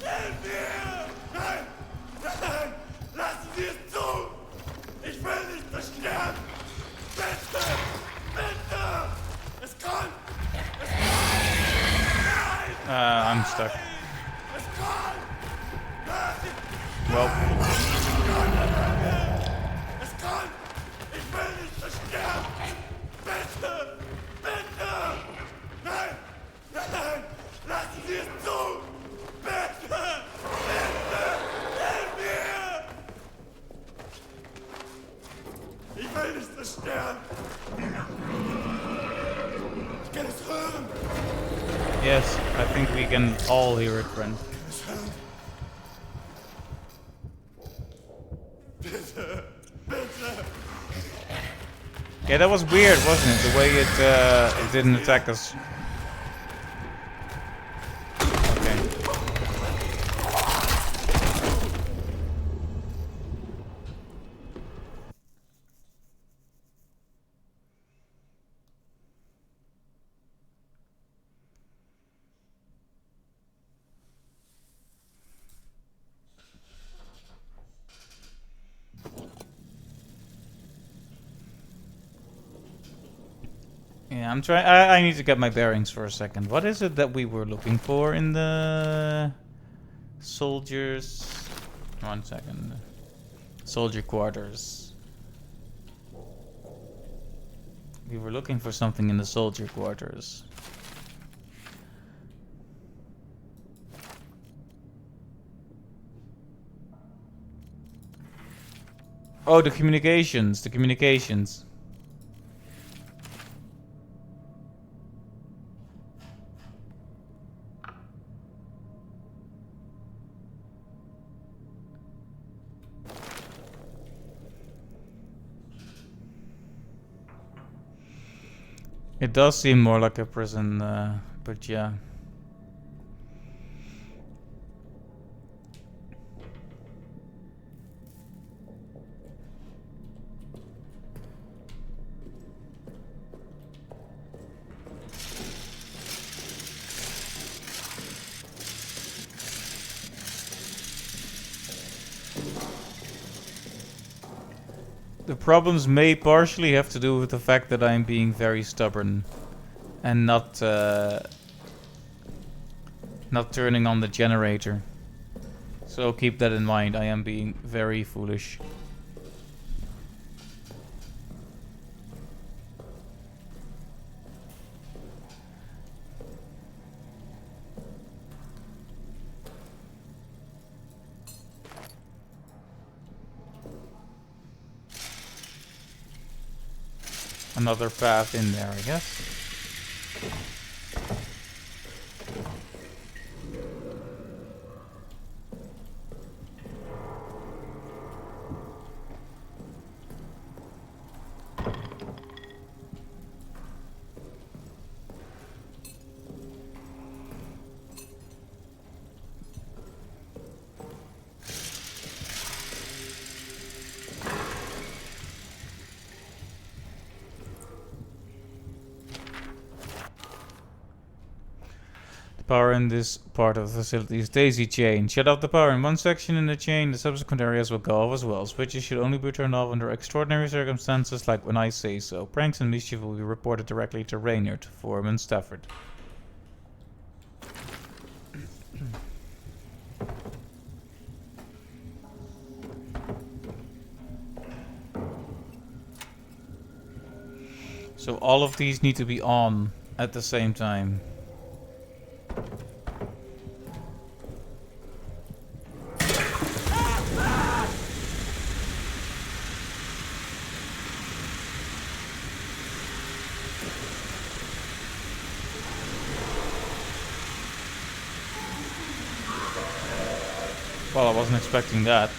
hilf mir! Nein, nein, lassen Sie es zu! Ich will nicht versterben! Bitte, bitte! Es kann! Es kann! Nein! I'm stuck. Es kann! Nein! Well. Es kann! Ich will nicht versterben! Bitte! Bitte! Nein! Nein! Lassen Sie es zu! Bitte! Bitte! Hilf mir! Ich will nicht versterben! Ich kann es hören! Yes, I think we can all hear it, friend. Bitte! Bitte! Yeah, that was weird, wasn't it? The way it didn't attack us Yeah, I'm trying. I need to get my bearings for a second. What is it that we were looking for in the soldiers? 1 second. Soldier quarters. We were looking for something in the soldier quarters. Oh, the communications. The communications. It does seem more like a prison, but yeah. The problems may partially have to do with the fact that I'm being very stubborn and not turning on the generator. So keep that in mind. I am being very foolish. Another path in there, I guess. Power in this part of the facility is daisy chain. Shut off the power in one section in the chain, the subsequent areas will go off as well. Switches should only be turned off under extraordinary circumstances, like when I say so. Pranks and mischief will be reported directly to Reynard, Foreman Stafford. So all of these need to be on at the same time. Well, I wasn't expecting that.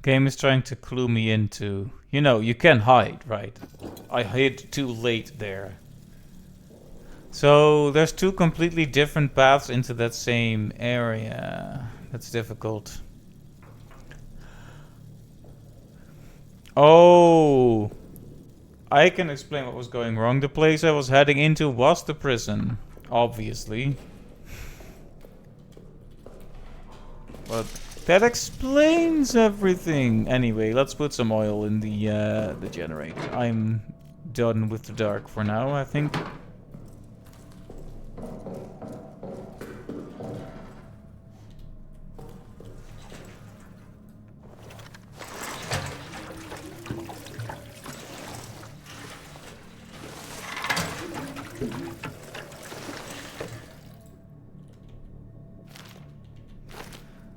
Game is trying to clue me into... You know, you can hide, right? I hid too late there. So, there's two completely different paths into that same area. That's difficult. Oh! I can explain what was going wrong. The place I was heading into was the prison. Obviously. But that explains everything. Anyway, let's put some oil in the generator. I'm done with the dark for now, I think.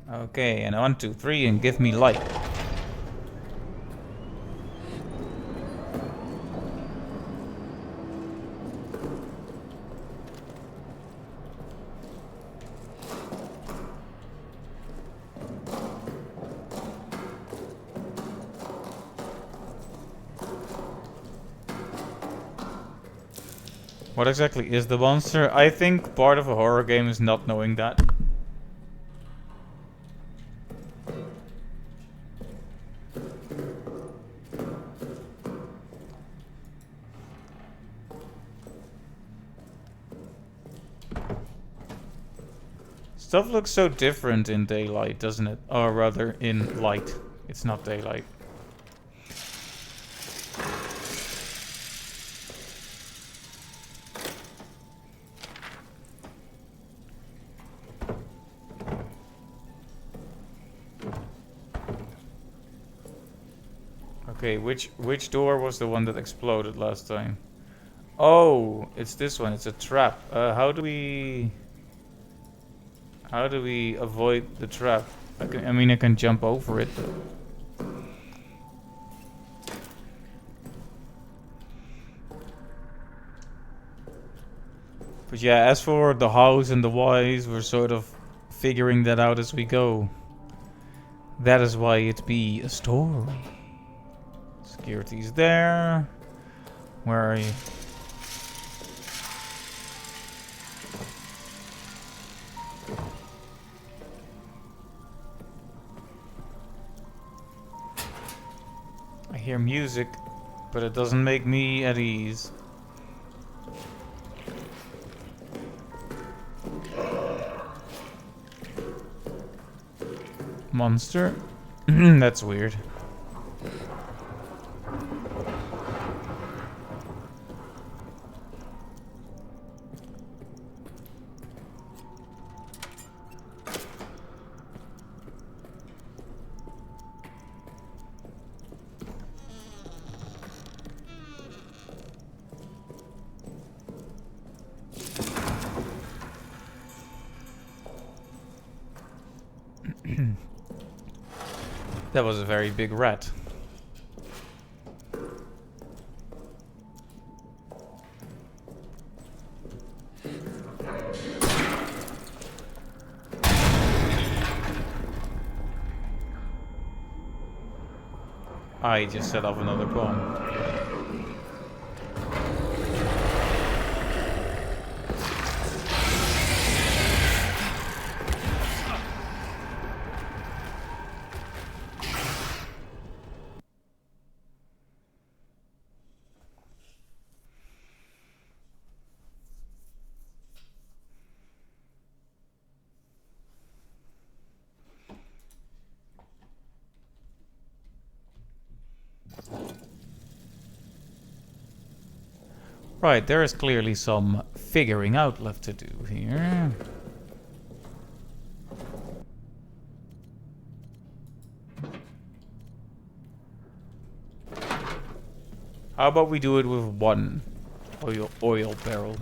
Okay, and 1, 2, 3, and give me light. What exactly is the monster? I think part of a horror game is not knowing that. Stuff looks so different in daylight, doesn't it? Or rather, in light. It's not daylight. Okay, which door was the one that exploded last time? Oh, it's this one. It's a trap. How do we avoid the trap? I mean, I can jump over it. But yeah, as for the hows and the whys, we're sort of figuring that out as we go. That is why it be a story. Security's there. Where are you? I hear music, but it doesn't make me at ease. Monster? That's weird. That was a very big rat. I just set off another bomb. Right, there is clearly some figuring out left to do here. How about we do it with one oil barrel?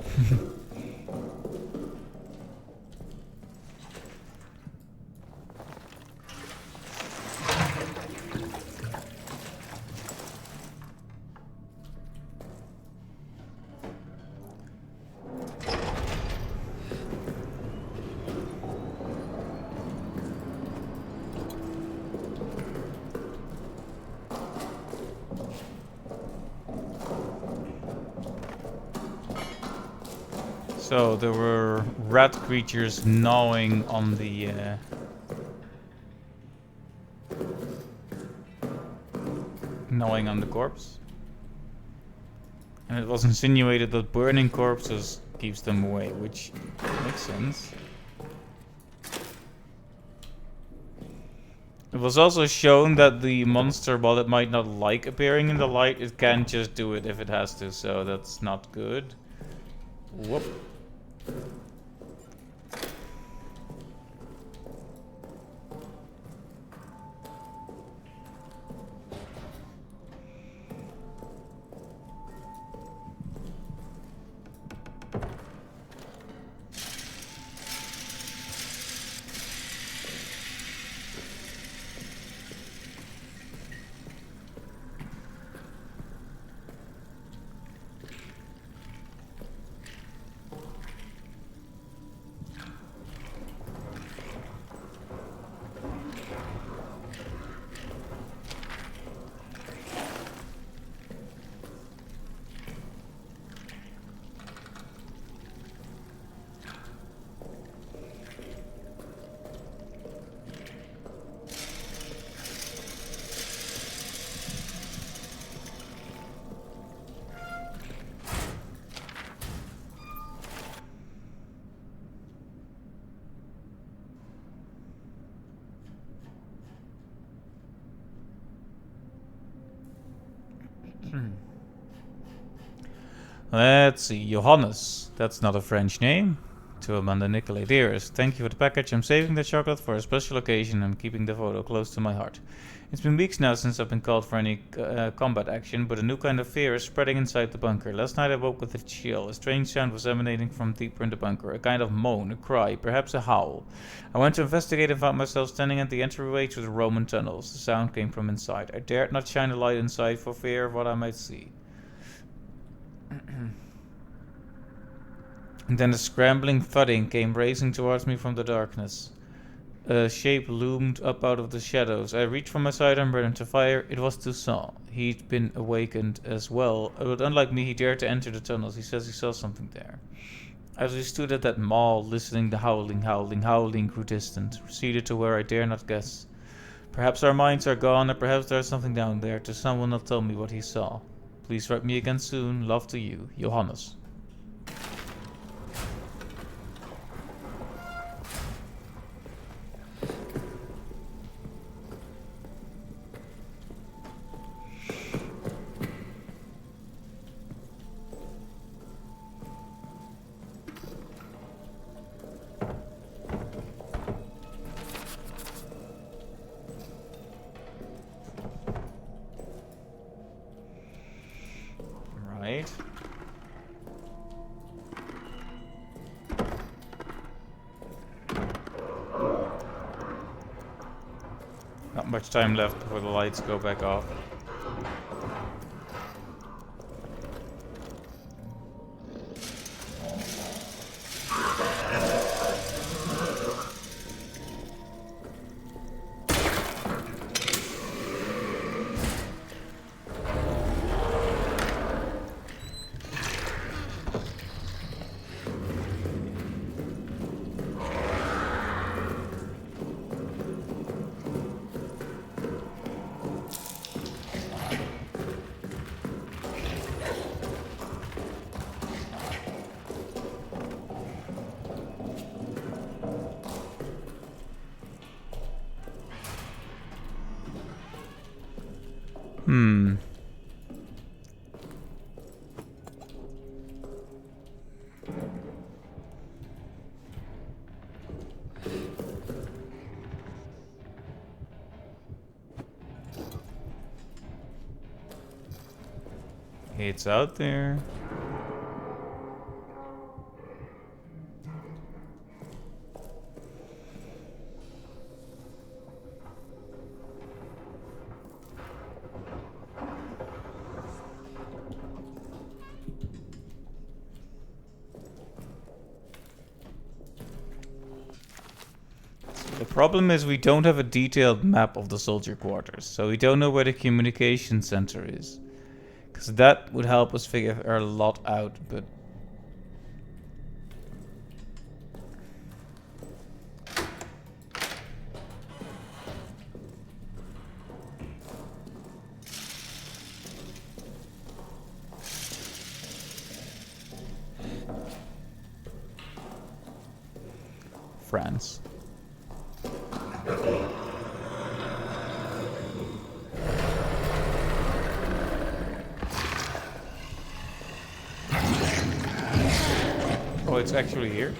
So there were rat creatures gnawing on the corpse. And it was insinuated that burning corpses keeps them away, which makes sense. It was also shown that the monster, while it might not like appearing in the light, it can just do it if it has to, so that's not good. Whoop. Let's see, Johannes. That's not a French name. To Amanda Nicolay. Dearest, thank you for the package. I'm saving the chocolate for a special occasion. I'm keeping the photo close to my heart. It's been weeks now since I've been called for any combat action, but a new kind of fear is spreading inside the bunker. Last night I woke with a chill. A strange sound was emanating from deeper in the bunker. A kind of moan, a cry, perhaps a howl. I went to investigate and found myself standing at the entryway to the Roman tunnels. The sound came from inside. I dared not shine a light inside for fear of what I might see. And then a scrambling thudding came racing towards me from the darkness. A shape loomed up out of the shadows. I reached for my sidearm and to fire. It was Toussaint. He'd been awakened as well, but unlike me, he dared to enter the tunnels. He says he saw something there. As we stood at that maul, listening, the howling grew distant, receded to where I dare not guess. Perhaps our minds are gone, or perhaps there's something down there. Toussaint will not tell me what he saw. Please write me again soon. Love to you, Johannes. Right. Not much time left before the lights go back off. It's out there. The problem is we don't have a detailed map of the soldier quarters, so we don't know where the communication center is. Because that would help us figure a lot out, but France. Oh, it's actually here.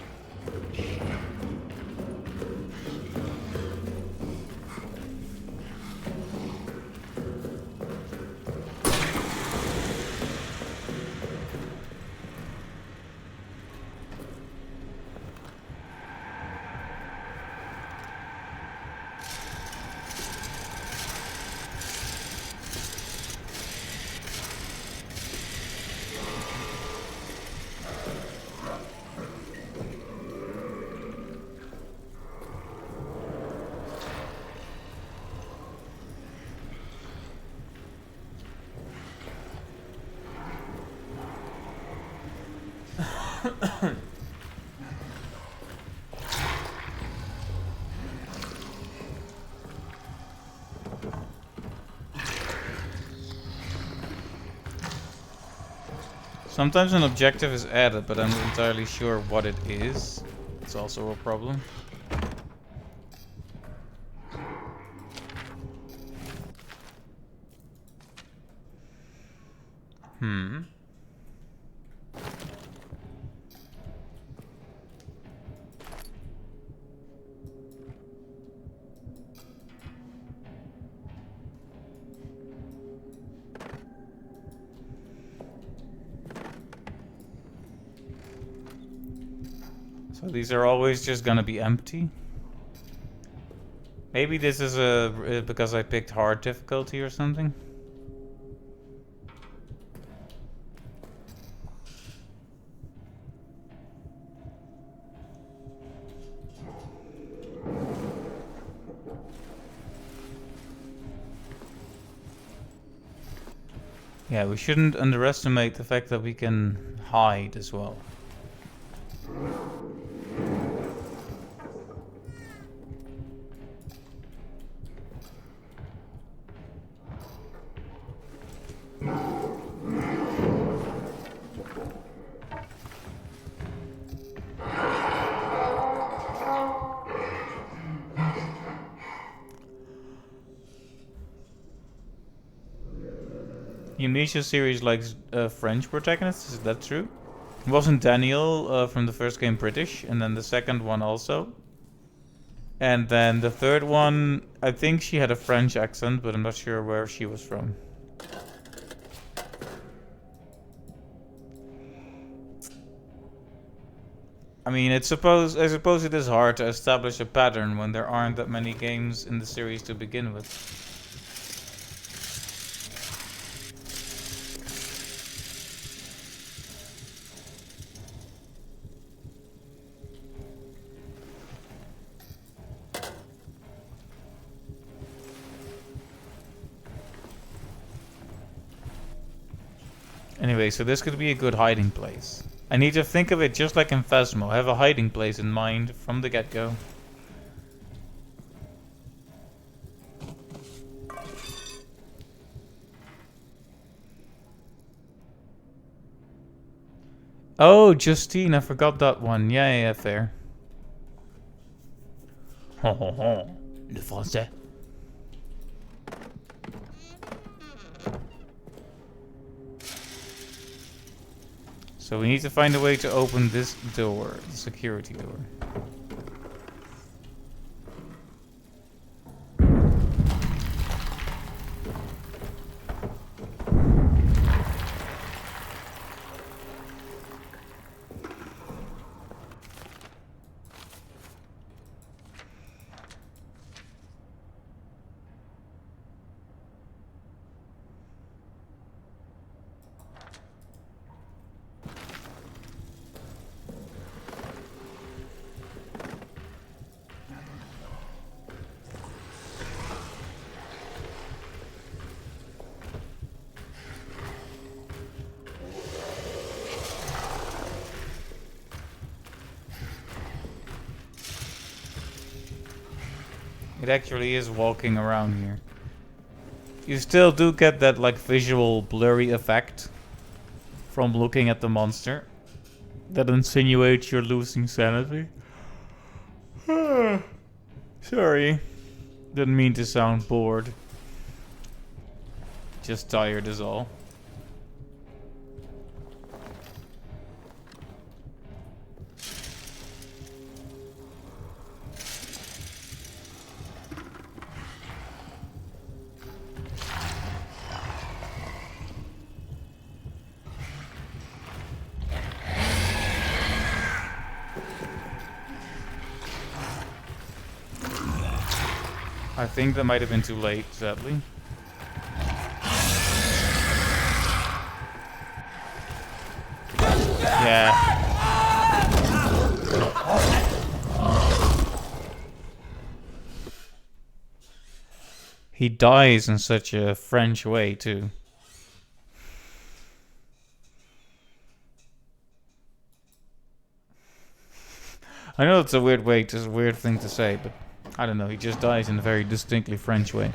Sometimes an objective is added, but I'm not entirely sure what it is. It's also a problem. So these are always just gonna be empty. Maybe this is because I picked hard difficulty or something. Yeah, we shouldn't underestimate the fact that we can hide as well. The Amnesia series likes French protagonists, is that true? Wasn't Daniel from the first game British? And then the second one also? And then the third one, I think she had a French accent, but I'm not sure where she was from. I mean, I suppose it is hard to establish a pattern when there aren't that many games in the series to begin with. Anyway, so this could be a good hiding place. I need to think of it just like in Phasmo. Have a hiding place in mind from the get-go. Oh, Justine, I forgot that one. Yeah, fair. Ho ho ho. Le français. So we need to find a way to open this door, the security door. It actually is walking around here. You still do get that like visual blurry effect from looking at the monster that insinuates you're losing sanity. Sorry. Didn't mean to sound bored. Just tired is all. I think that might have been too late, sadly. Yeah. He dies in such a French way, too. I know it's a weird thing to say, but I don't know, he just dies in a very distinctly French way.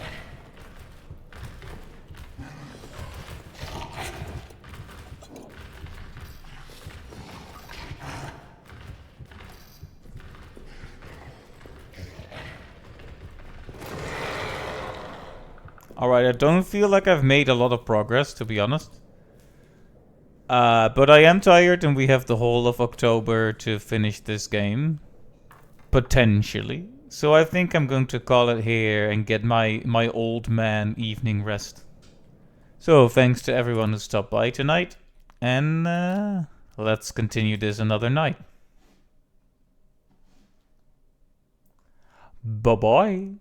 Alright, I don't feel like I've made a lot of progress, to be honest. But I am tired and we have the whole of October to finish this game. Potentially. So I think I'm going to call it here and get my old man evening rest. So thanks to everyone who stopped by tonight. And let's continue this another night. Bye-bye.